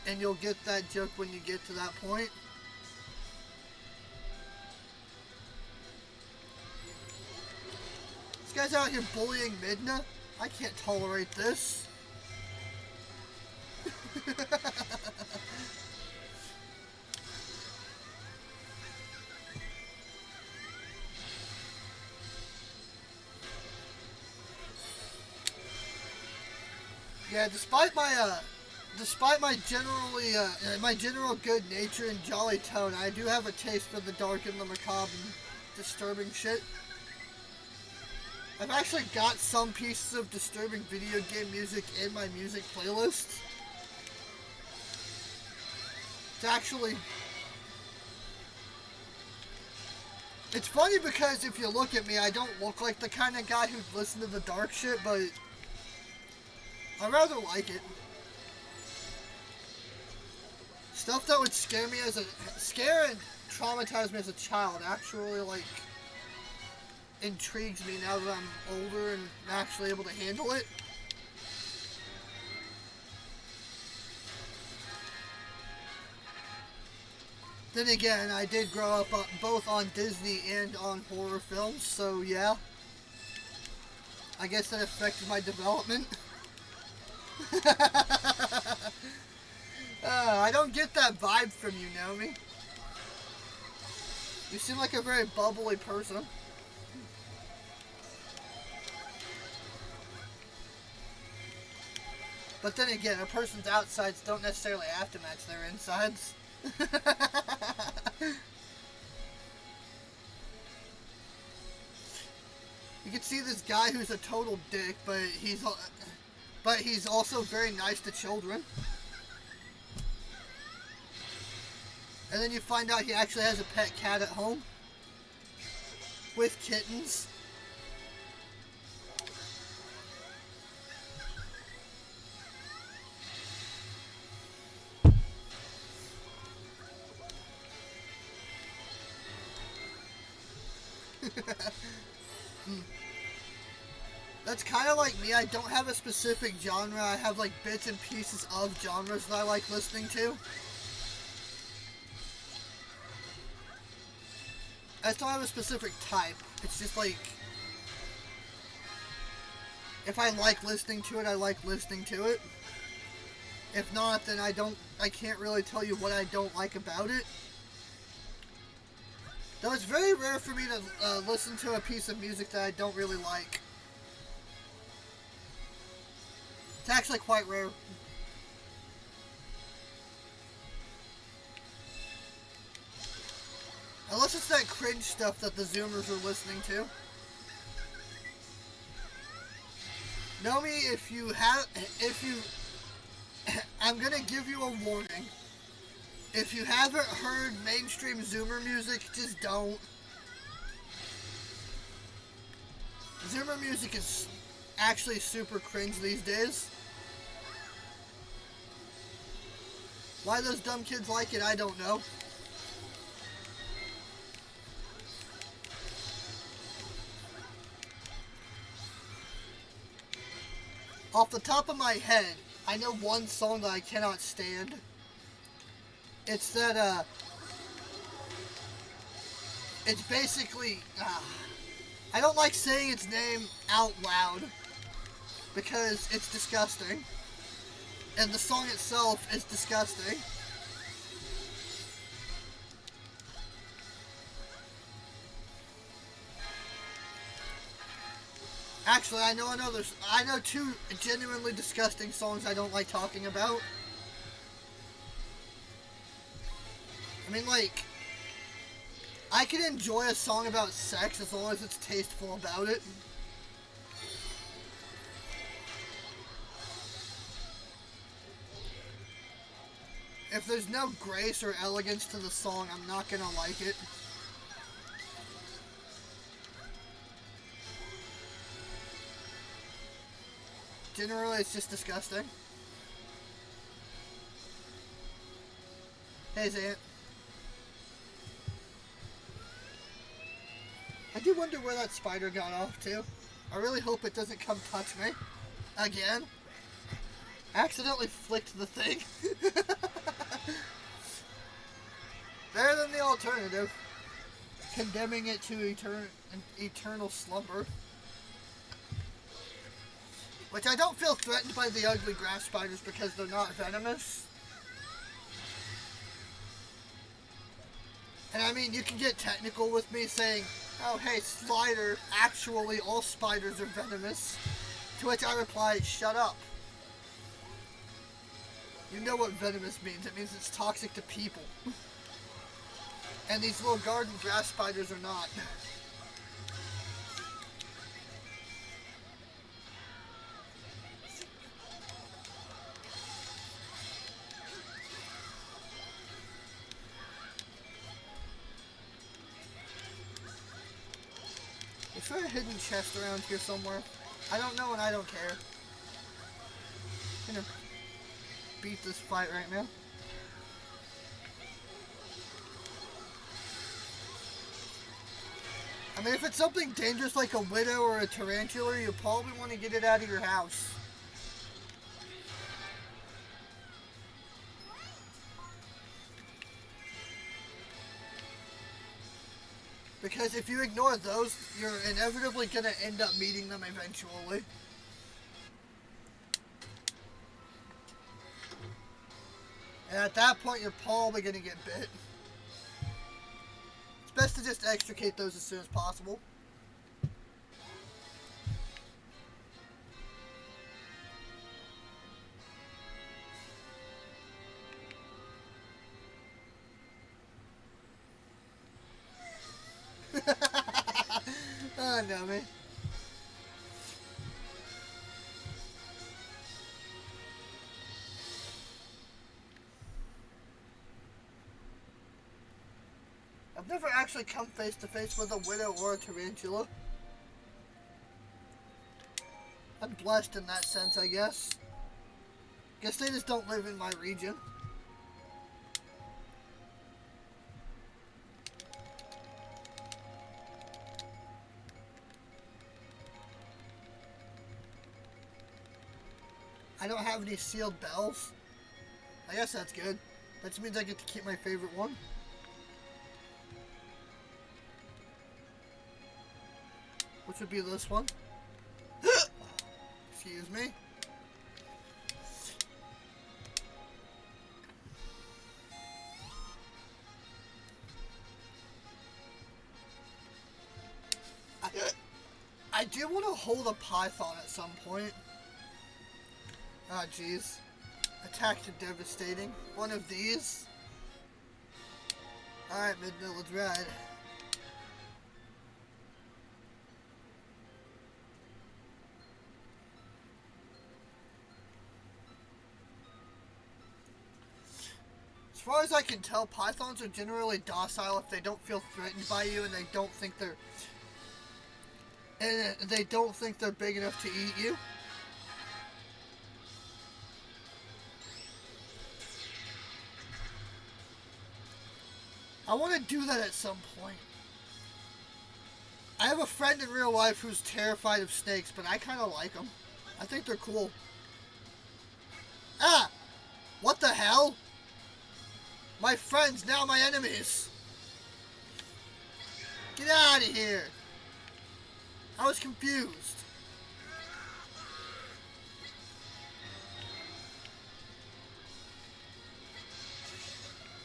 and you'll get that joke when you get to that point. This guy's out here bullying Midna. I can't tolerate this. Yeah, despite my general good nature and jolly tone, I do have a taste for the dark and the macabre and disturbing shit. I've actually got some pieces of disturbing video game music in my music playlist. It's funny because if you look at me, I don't look like the kind of guy who'd listen to the dark shit, but I rather like it. Stuff that would scare and traumatize me as a child actually like intrigues me now that I'm older and actually able to handle it. Then again, I did grow up both on Disney and on horror films, so yeah. I guess that affected my development. I don't get that vibe from you, Naomi. You seem like a very bubbly person. But then again, a person's outsides don't necessarily have to match their insides. You can see this guy who's a total dick, but he's also very nice to children. And then you find out he actually has a pet cat at home with kittens. That's kind of like me. I don't have a specific genre. I have like bits and pieces of genres that I like listening to. I just don't have a specific type. It's just like, if I like listening to it, I like listening to it. If not, then I can't really tell you what I don't like about it. Though it's very rare for me to listen to a piece of music that I don't really like. It's actually quite rare. Unless it's that cringe stuff that the Zoomers are listening to. Nomi, I'm gonna give you a warning. If you haven't heard mainstream Zoomer music, just don't. Zoomer music is actually super cringe these days. Why those dumb kids like it, I don't know. Off the top of my head, I know one song that I cannot stand. It's that, it's basically, I don't like saying its name out loud because it's disgusting. And the song itself is disgusting. Actually, I know two genuinely disgusting songs I don't like talking about. I mean, like, I can enjoy a song about sex as long as it's tasteful about it. If there's no grace or elegance to the song, I'm not gonna like it. Generally, it's just disgusting. Hey, Zant. I do wonder where that spider got off to. I really hope it doesn't come touch me. Again. I accidentally flicked the thing. Better than the alternative. Condemning it to eternal slumber. Which I don't feel threatened by the ugly grass spiders because they're not venomous. And I mean, you can get technical with me saying, oh hey, Slider, actually all spiders are venomous. To which I reply, shut up. You know what venomous means. It means it's toxic to people. And these little garden grass spiders are not. Is there a hidden chest around here somewhere? I don't know and I don't care. I'm gonna beat this fight right now. I mean, if it's something dangerous like a widow or a tarantula, you probably want to get it out of your house. Because if you ignore those, you're inevitably going to end up meeting them eventually. And at that point, you're probably going to get bit. It's best to just extricate those as soon as possible. Oh, no, man. I've never actually come face to face with a widow or a tarantula. I'm blessed in that sense, I guess. Guess they just don't live in my region. I don't have any sealed bells. I guess that's good. That just means I get to keep my favorite one. Which would be this one. Excuse me. I do want to hold a python at some point. Ah, oh, jeez. Attack to devastating. One of these. Alright, Midnight, let's ride. As far as I can tell, pythons are generally docile if they don't feel threatened by you and they don't think they're big enough to eat you. I want to do that at some point. I have a friend in real life who's terrified of snakes, but I kind of like them. I think they're cool. Ah! What the hell? My friends, now my enemies. Get out of here. I was confused.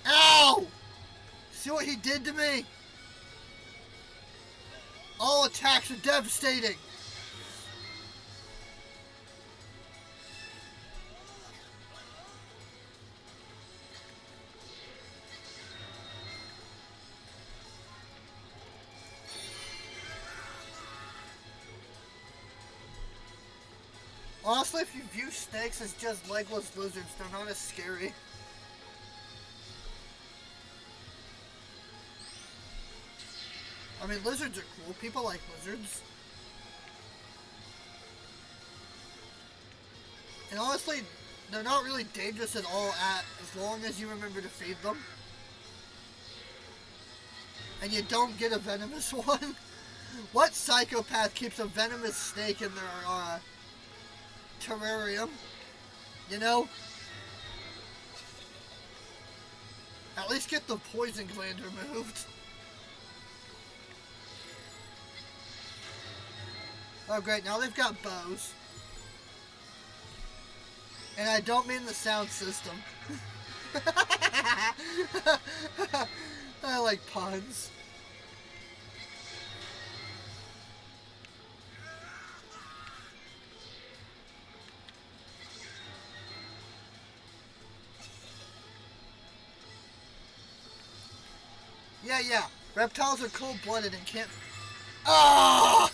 Ow! See what he did to me? All attacks are devastating. Honestly, if you view snakes as just legless lizards, they're not as scary. I mean, lizards are cool. People like lizards. And honestly, they're not really dangerous at all as long as you remember to feed them. And you don't get a venomous one. What psychopath keeps a venomous snake in their terrarium? You know? At least get the poison gland removed. Oh great, now they've got bows. And I don't mean the sound system. I like puns. Yeah. Reptiles are cold-blooded and can't... Ah!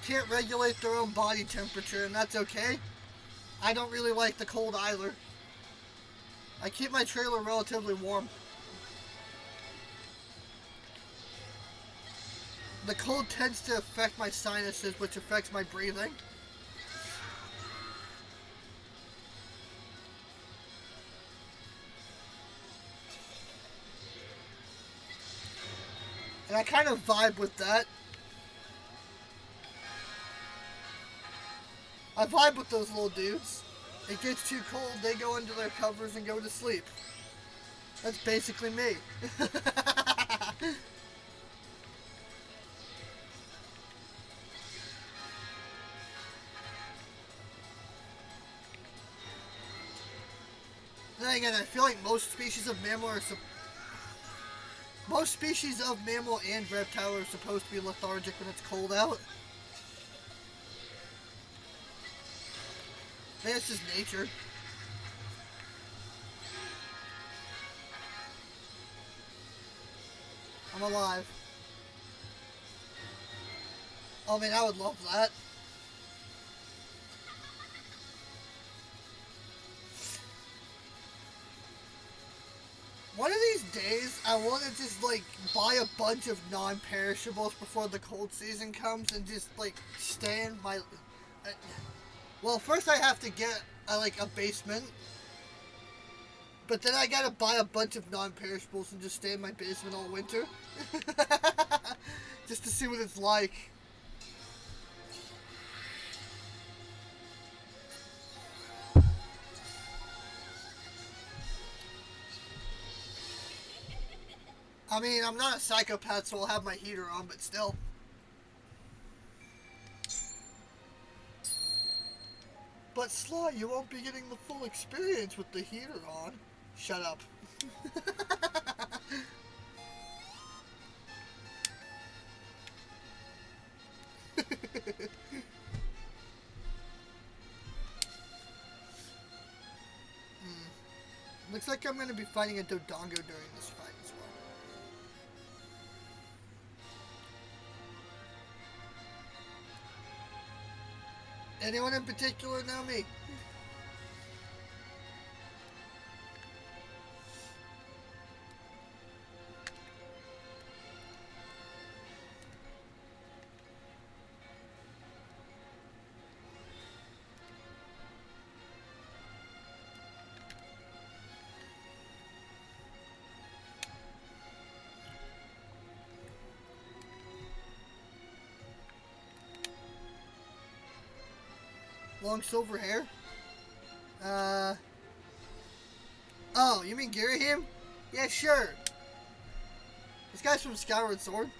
Can't regulate their own body temperature, and that's okay. I don't really like the cold either. I keep my trailer relatively warm. The cold tends to affect my sinuses, which affects my breathing. And I kind of vibe with that. I vibe with those little dudes. It gets too cold, they go into their covers and go to sleep. That's basically me. Then again, I feel like most species of mammal are most species of mammal and reptile are supposed to be lethargic when it's cold out. That's just nature. I'm alive. Oh man, I would love that. One of these days, I want to just, like, buy a bunch of non-perishables before the cold season comes and just, like, stay in my... well, first I have to get, like, a basement. But then I gotta buy a bunch of non-perishables and just stay in my basement all winter. Just to see what it's like. I mean, I'm not a psychopath, so I'll have my heater on, but still. But Sly, you won't be getting the full experience with the heater on. Shut up. Looks like I'm going to be fighting a Dodongo during this fight as well. Anyone in particular know me? Long silver hair? Oh, you mean Girahim? Yeah, sure. This guy's from Skyward Sword.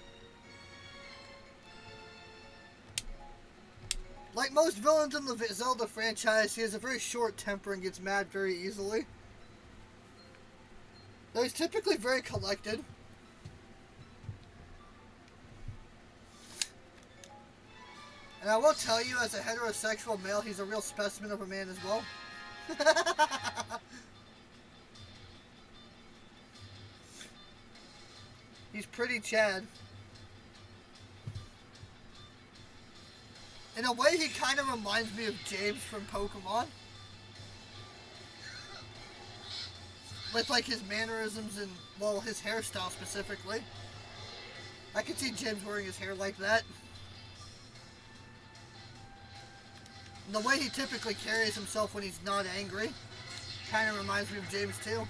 Like most villains in the Zelda franchise, he has a very short temper and gets mad very easily. Though he's typically very collected. And I will tell you, as a heterosexual male, he's a real specimen of a man as well. He's pretty Chad. In a way, he kind of reminds me of James from Pokemon. With, like, his mannerisms and, well, his hairstyle specifically. I could see James wearing his hair like that. And the way he typically carries himself when he's not angry kind of reminds me of James too.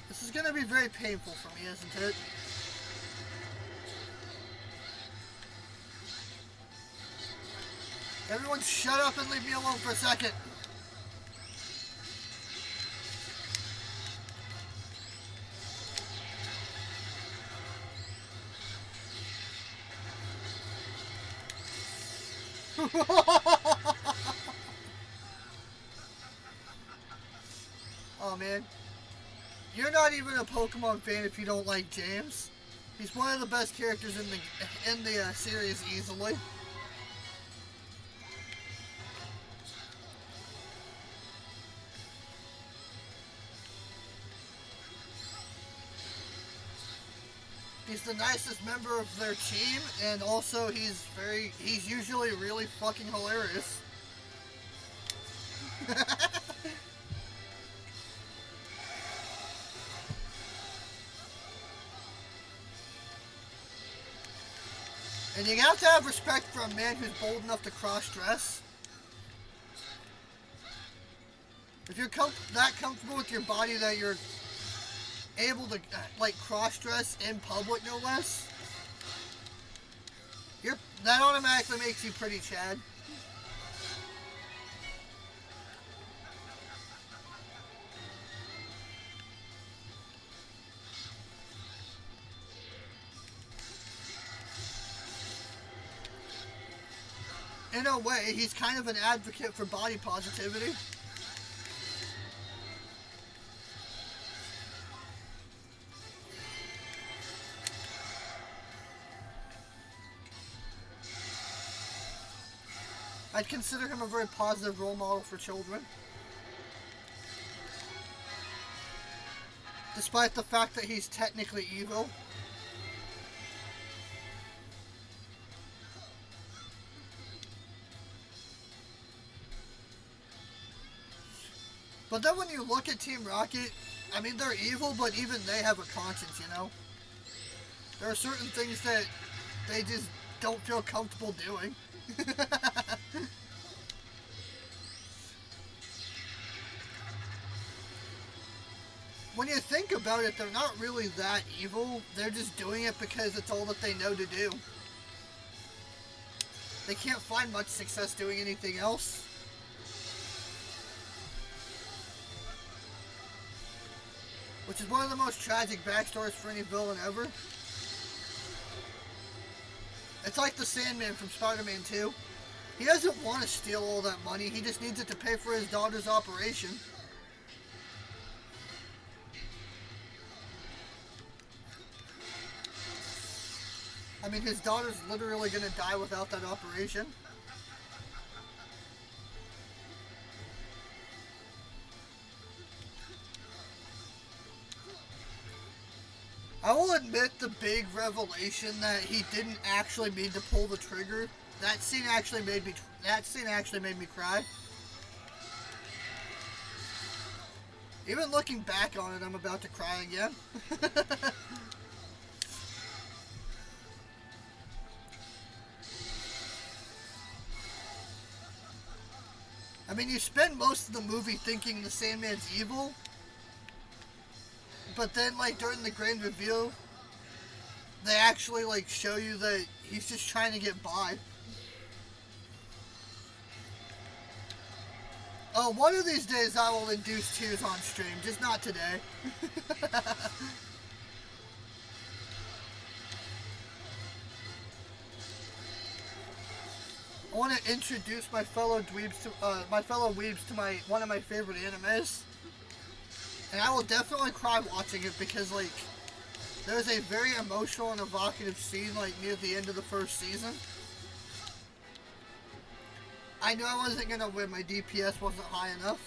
This is going to be very painful for me, isn't it? Everyone shut up and leave me alone for a second. Oh man, you're not even a Pokemon fan if you don't like James. He's one of the best characters in the series easily. He's the nicest member of their team, and also he's usually really fucking hilarious. And you have to have respect for a man who's bold enough to cross-dress. If you're that comfortable with your body that you're able to, like, cross-dress in public, no less, that automatically makes you pretty Chad. in a way, he's kind of an advocate for body positivity. I'd consider him a very positive role model for children. Despite the fact that he's technically evil. But then when you look at Team Rocket, I mean, they're evil, but even they have a conscience, you know? There are certain things that they just don't feel comfortable doing. When you think about it, they're not really that evil. They're just doing it because it's all that they know to do. They can't find much success doing anything else. Which is one of the most tragic backstories for any villain ever. It's like the Sandman from Spider-Man 2. He doesn't want to steal all that money, he just needs it to pay for his daughter's operation. I mean, his daughter's literally gonna die without that operation. I will admit the big revelation that he didn't actually mean to pull the trigger. That scene actually made me cry. Even looking back on it, I'm about to cry again. I mean, you spend most of the movie thinking the Sandman's evil, but then, like, during the grand reveal, they actually, like, show you that he's just trying to get by. Oh, one of these days I will induce tears on stream, just not today. I want to introduce my fellow weebs to one of my favorite animes, and I will definitely cry watching it because, like, there's a very emotional and evocative scene, like, near the end of the first season. I knew I wasn't gonna win. My DPS wasn't high enough.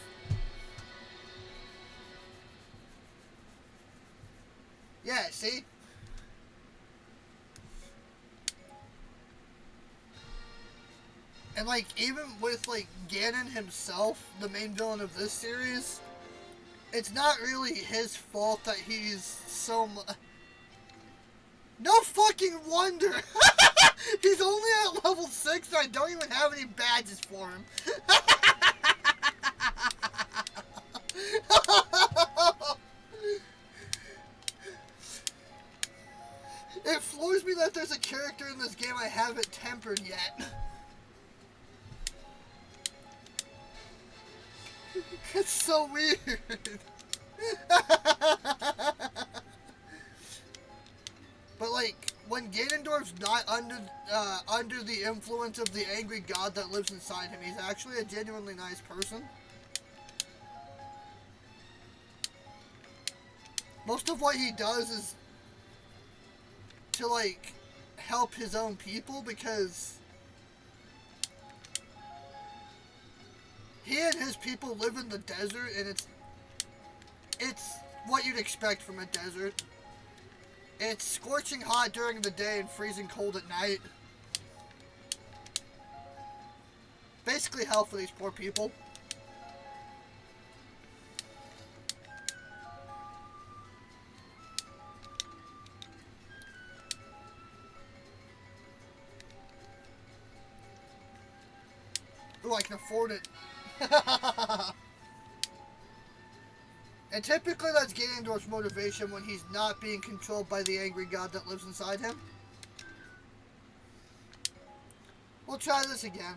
Yeah, see? And, like, even with, like, Ganon himself, the main villain of this series, it's not really his fault that he's so No fucking wonder! He's only at level 6 and I don't even have any badges for him. It floors me that there's a character in this game I haven't tempered yet. It's so weird. But, like, when Ganondorf's not under the influence of the angry god that lives inside him, he's actually a genuinely nice person. Most of what he does is to, like, help his own people because he and his people live in the desert, and it's what you'd expect from a desert. It's scorching hot during the day and freezing cold at night. Basically hell for these poor people. Ooh, I can afford it. And typically that's Ganondorf's motivation when he's not being controlled by the angry god that lives inside him. We'll try this again.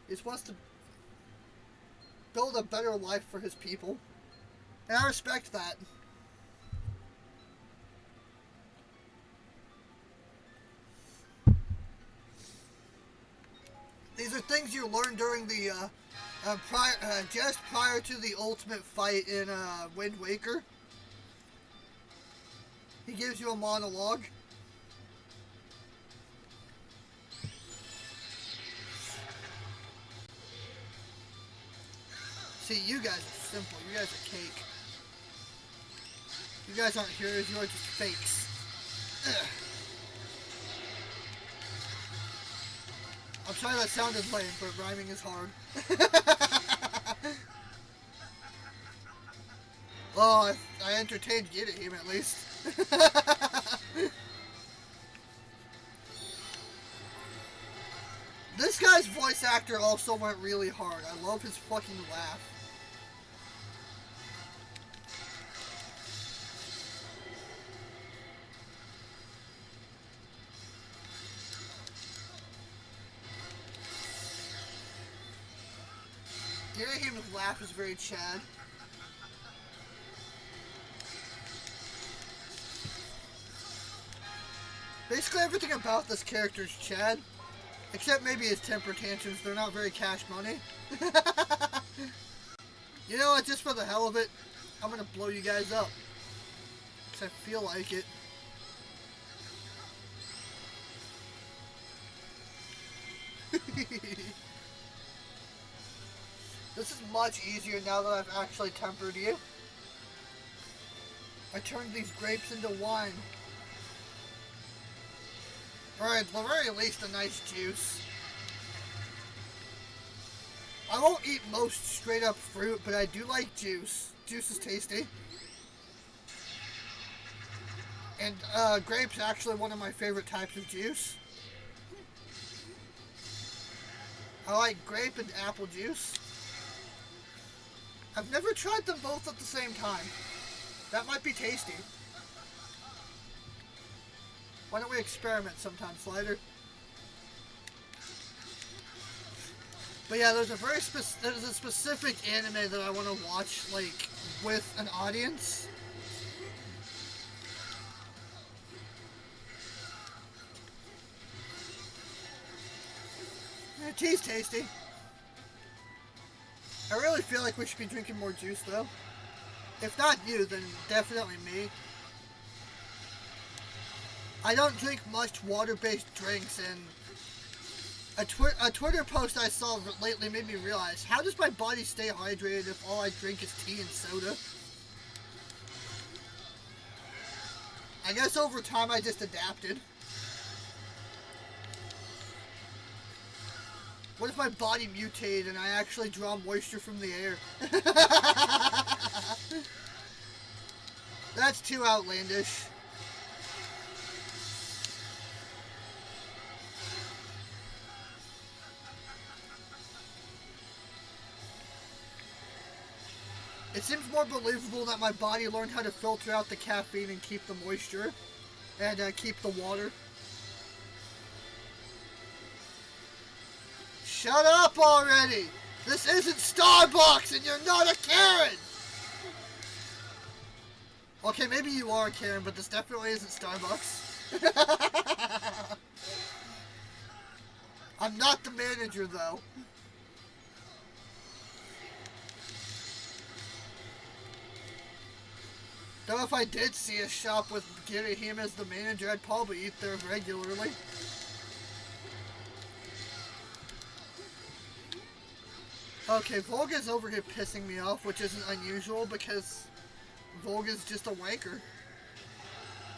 He just wants to build a better life for his people. And I respect that. things you learned during the just prior to the ultimate fight in Wind Waker. He gives you a monologue. See, you guys are simple. You guys are cake. You guys aren't heroes. You are just fakes. Ugh. I'm sorry that sounded lame, but rhyming is hard. Oh, I entertained him at least. This guy's voice actor also went really hard. I love his fucking laugh. His laugh is very Chad. Basically everything about this character is Chad. Except maybe his temper tantrums. They're not very cash money. You know what? Just for the hell of it, I'm gonna blow you guys up. Because I feel like it. This is much easier now that I've actually tempered you. I turned these grapes into wine. Or at the very least, a nice juice. I won't eat most straight up fruit, but I do like juice. Juice is tasty. And grape's actually one of my favorite types of juice. I like grape and apple juice. I've never tried them both at the same time. That might be tasty. Why don't we experiment sometime, Slider? But yeah, there's a specific anime that I want to watch, like, with an audience. Yeah, tea's tasty. I really feel like we should be drinking more juice, though. If not you, then definitely me. I don't drink much water-based drinks, and a Twitter post I saw lately made me realize, how does my body stay hydrated if all I drink is tea and soda? I guess over time I just adapted. What if my body mutated and I actually draw moisture from the air? That's too outlandish. It seems more believable that my body learned how to filter out the caffeine and keep the moisture, and keep the water. Shut up already! This isn't Starbucks and you're not a Karen! Okay, maybe you are a Karen, but this definitely isn't Starbucks. I'm not the manager, though. Though if I did see a shop with him as the manager, I'd probably eat there regularly. Okay, Volga's over here pissing me off, which isn't unusual because Volga's just a wanker.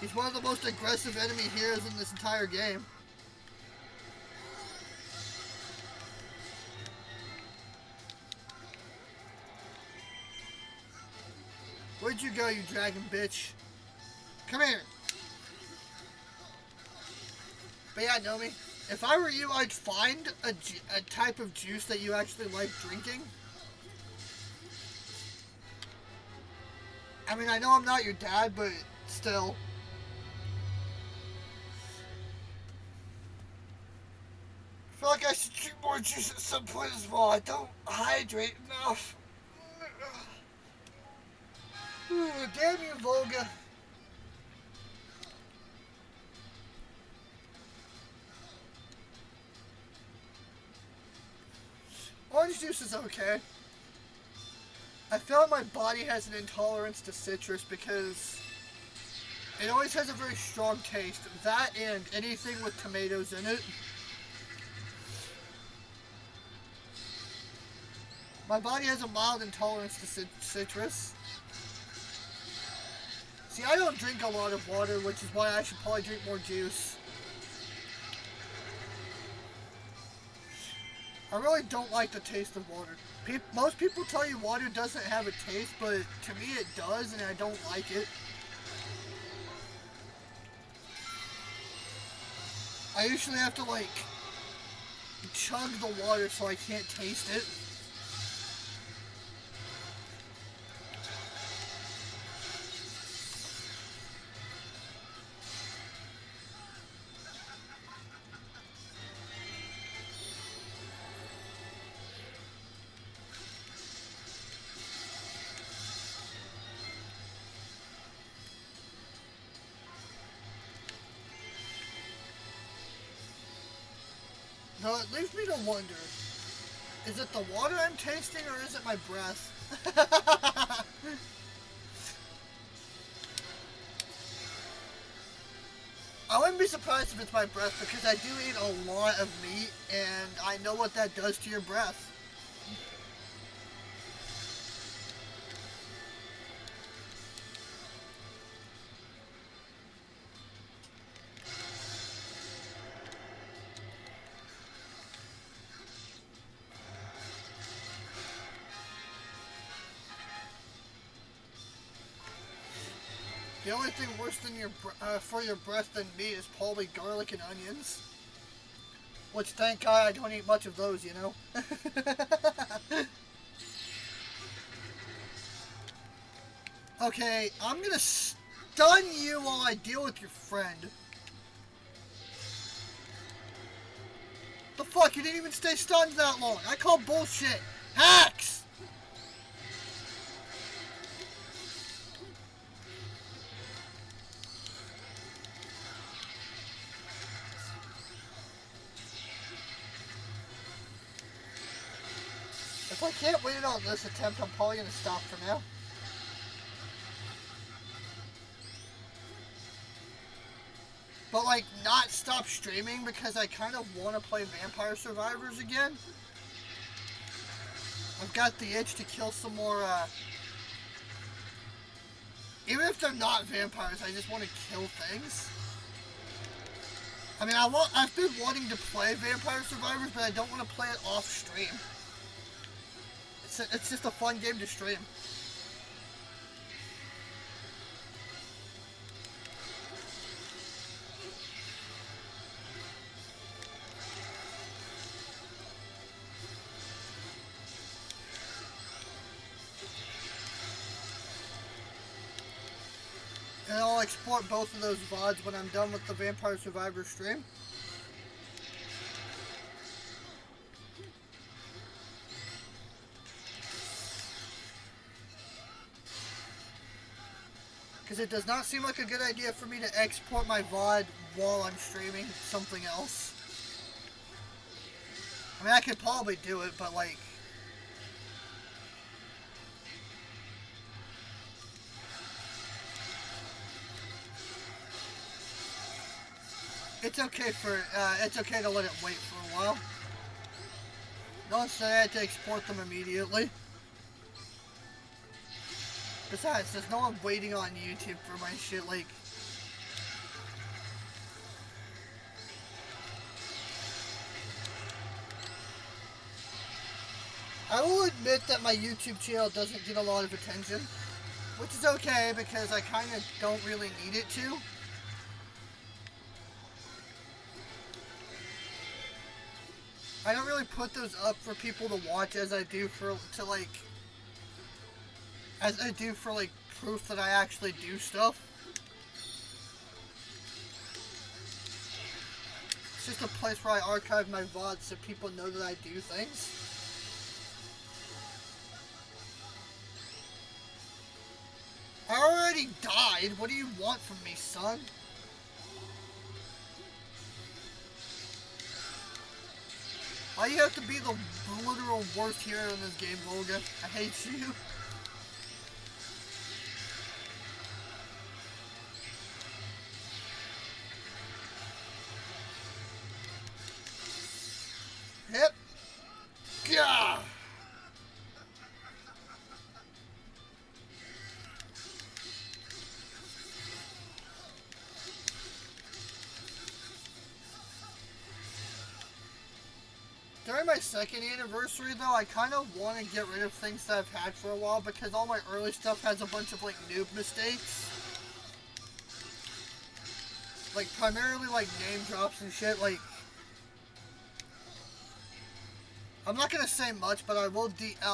He's one of the most aggressive enemy heroes in this entire game. Where'd you go, you dragon bitch? Come here. But yeah, Nomi, if I were you, I'd find a type of juice that you actually like drinking. I mean, I know I'm not your dad, but still. I feel like I should drink more juice at some point as well. I don't hydrate enough. Damn you, Volga. orange juice is okay. I feel like my body has an intolerance to citrus because it always has a very strong taste. That and anything with tomatoes in it. My body has a mild intolerance to citrus. See, I don't drink a lot of water, which is why I should probably drink more juice. I really don't like the taste of water. Most people tell you water doesn't have a taste, but to me it does, and I don't like it. I usually have to, like, chug the water so I can't taste it. No, it leaves me to wonder, is it the water I'm tasting or is it my breath? I wouldn't be surprised if it's my breath because I do eat a lot of meat and I know what that does to your breath. The only thing worse than for your breath than meat is probably garlic and onions. Which, thank God, I don't eat much of those, you know? Okay, I'm gonna stun you while I deal with your friend. The fuck, you didn't even stay stunned that long. I call bullshit. Hacks! If I can't win it on this attempt, I'm probably going to stop for now. But, like, not stop streaming because I kind of want to play Vampire Survivors again. I've got the itch to kill some more, even if they're not vampires, I just want to kill things. I mean, I've been wanting to play Vampire Survivors, but I don't want to play it off stream. It's just a fun game to stream. And I'll export both of those VODs when I'm done with the Vampire Survivor stream. Because it does not seem like a good idea for me to export my VOD while I'm streaming something else. I mean, I could probably do it, but like... It's okay to let it wait for a while. Don't say I had to export them immediately. Besides, there's no one waiting on YouTube for my shit, like... I will admit that my YouTube channel doesn't get a lot of attention. Which is okay, because I kind of don't really need it to. I don't really put those up for people to watch as I do for proof that I actually do stuff. It's just a place where I archive my VODs so people know that I do things. I already died. What do you want from me, son? Why you have to be the literal worst hero in this game, Volga? I hate you. Yep. Gah! During my second anniversary, though, I kind of want to get rid of things that I've had for a while because all my early stuff has a bunch of, like, noob mistakes. Like, primarily, like, name drops and shit. Like, I'm not gonna say much, but I will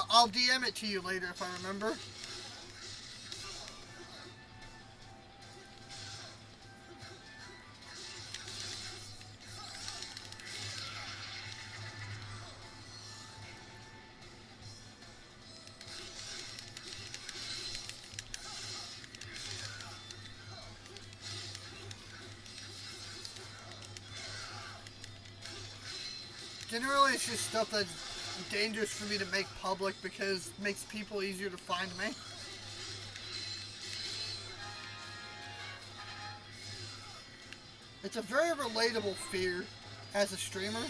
I'll DM it to you later if I remember. Generally, it's just stuff that's dangerous for me to make public because it makes people easier to find me. It's a very relatable fear as a streamer.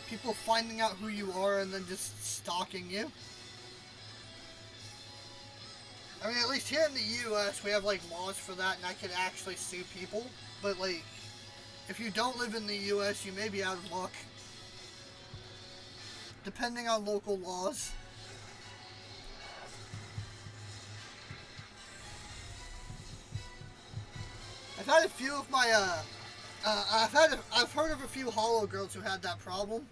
People finding out who you are and then just stalking you. I mean, at least here in the US, we have, like, laws for that, and I can actually sue people. But, like, if you don't live in the US, you may be out of luck. Depending on local laws. I've had a few of my, I've heard of a few Hollow girls who had that problem.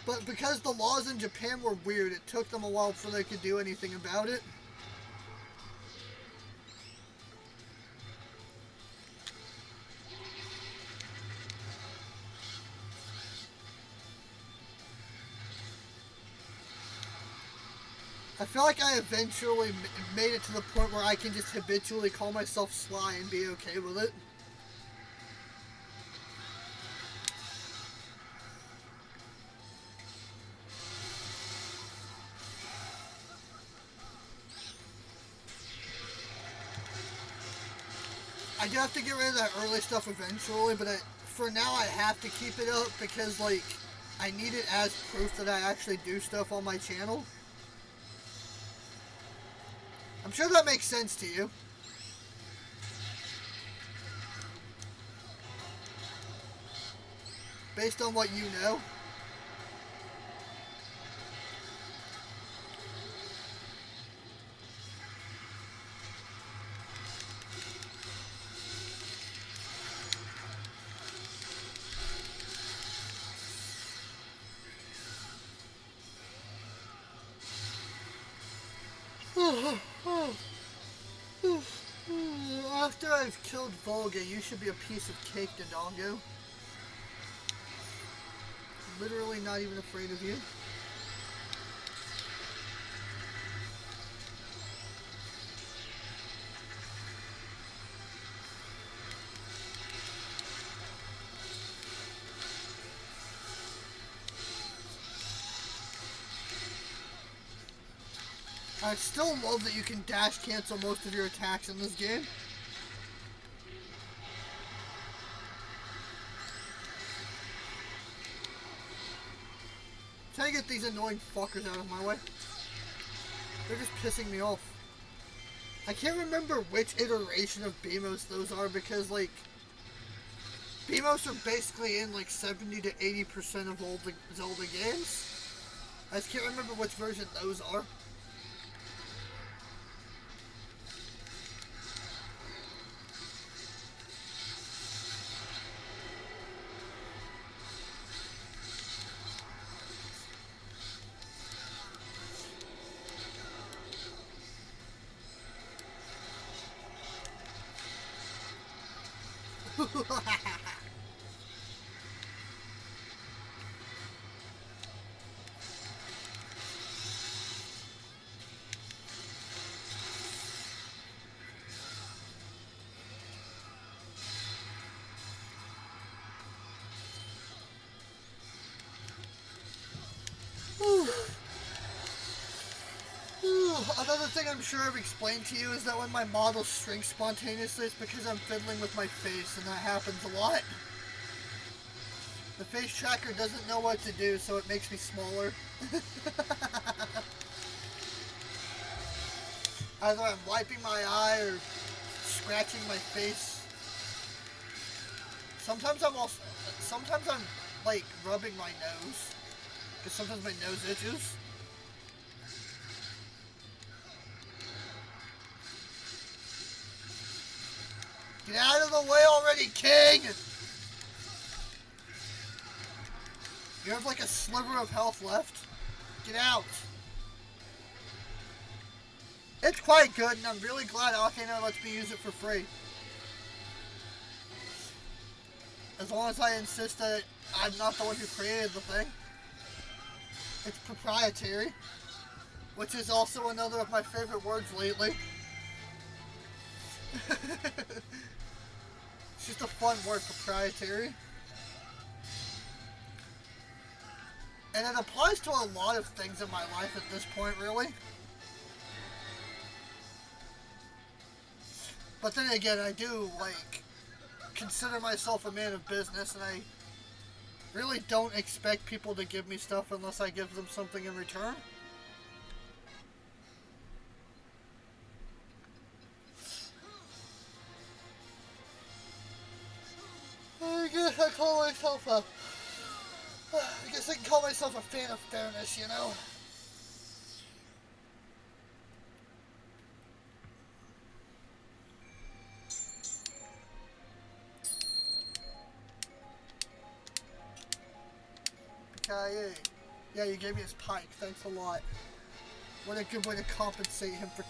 But because the laws in Japan were weird, it took them a while before they could do anything about it. I feel like I eventually made it to the point where I can just habitually call myself Sly and be okay with it. I do have to get rid of that early stuff eventually, but for now I have to keep it up because, like, I need it as proof that I actually do stuff on my channel. I'm sure that makes sense to you. Based on what you know. After I've killed Volga, you should be a piece of cake, Dodongo. Literally not even afraid of you. I still love that you can dash cancel most of your attacks in this game. Trying to get these annoying fuckers out of my way. They're just pissing me off. I can't remember which iteration of BMOS those are because, like, BMOS are basically in, like, 70 to 80% of all the Zelda games. I just can't remember which version those are. Another thing I'm sure I've explained to you is that when my models shrink spontaneously, it's because I'm fiddling with my face, and that happens a lot. The face tracker doesn't know what to do, so it makes me smaller. Either I'm wiping my eye or scratching my face. Sometimes I'm like rubbing my nose, because sometimes my nose itches. Get out of the way already, King! You have like a sliver of health left. Get out. It's quite good, and I'm really glad Alkano lets me use it for free. As long as I insist that I'm not the one who created the thing. It's proprietary, which is also another of my favorite words lately. It's just a fun word, proprietary. And it applies to a lot of things in my life at this point, really. But then again, I do, like, consider myself a man of business, and I really don't expect people to give me stuff unless I give them something in return. I guess I call myself a... I guess I can call myself a fan of fairness, you know? Okay, yeah, you gave me his pike. Thanks a lot. What a good way to compensate him for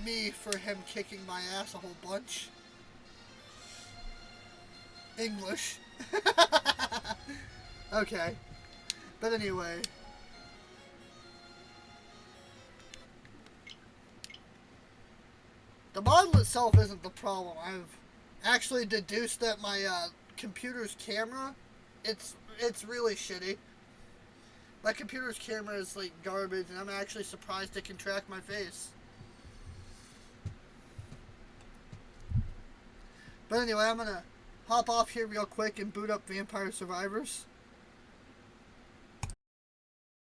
me for him kicking my ass a whole bunch. English. Okay. But anyway. The model itself isn't the problem. I've actually deduced that my computer's camera, it's really shitty. My computer's camera is like garbage, and I'm actually surprised it can track my face. But anyway, I'm gonna hop off here real quick and boot up Vampire Survivors.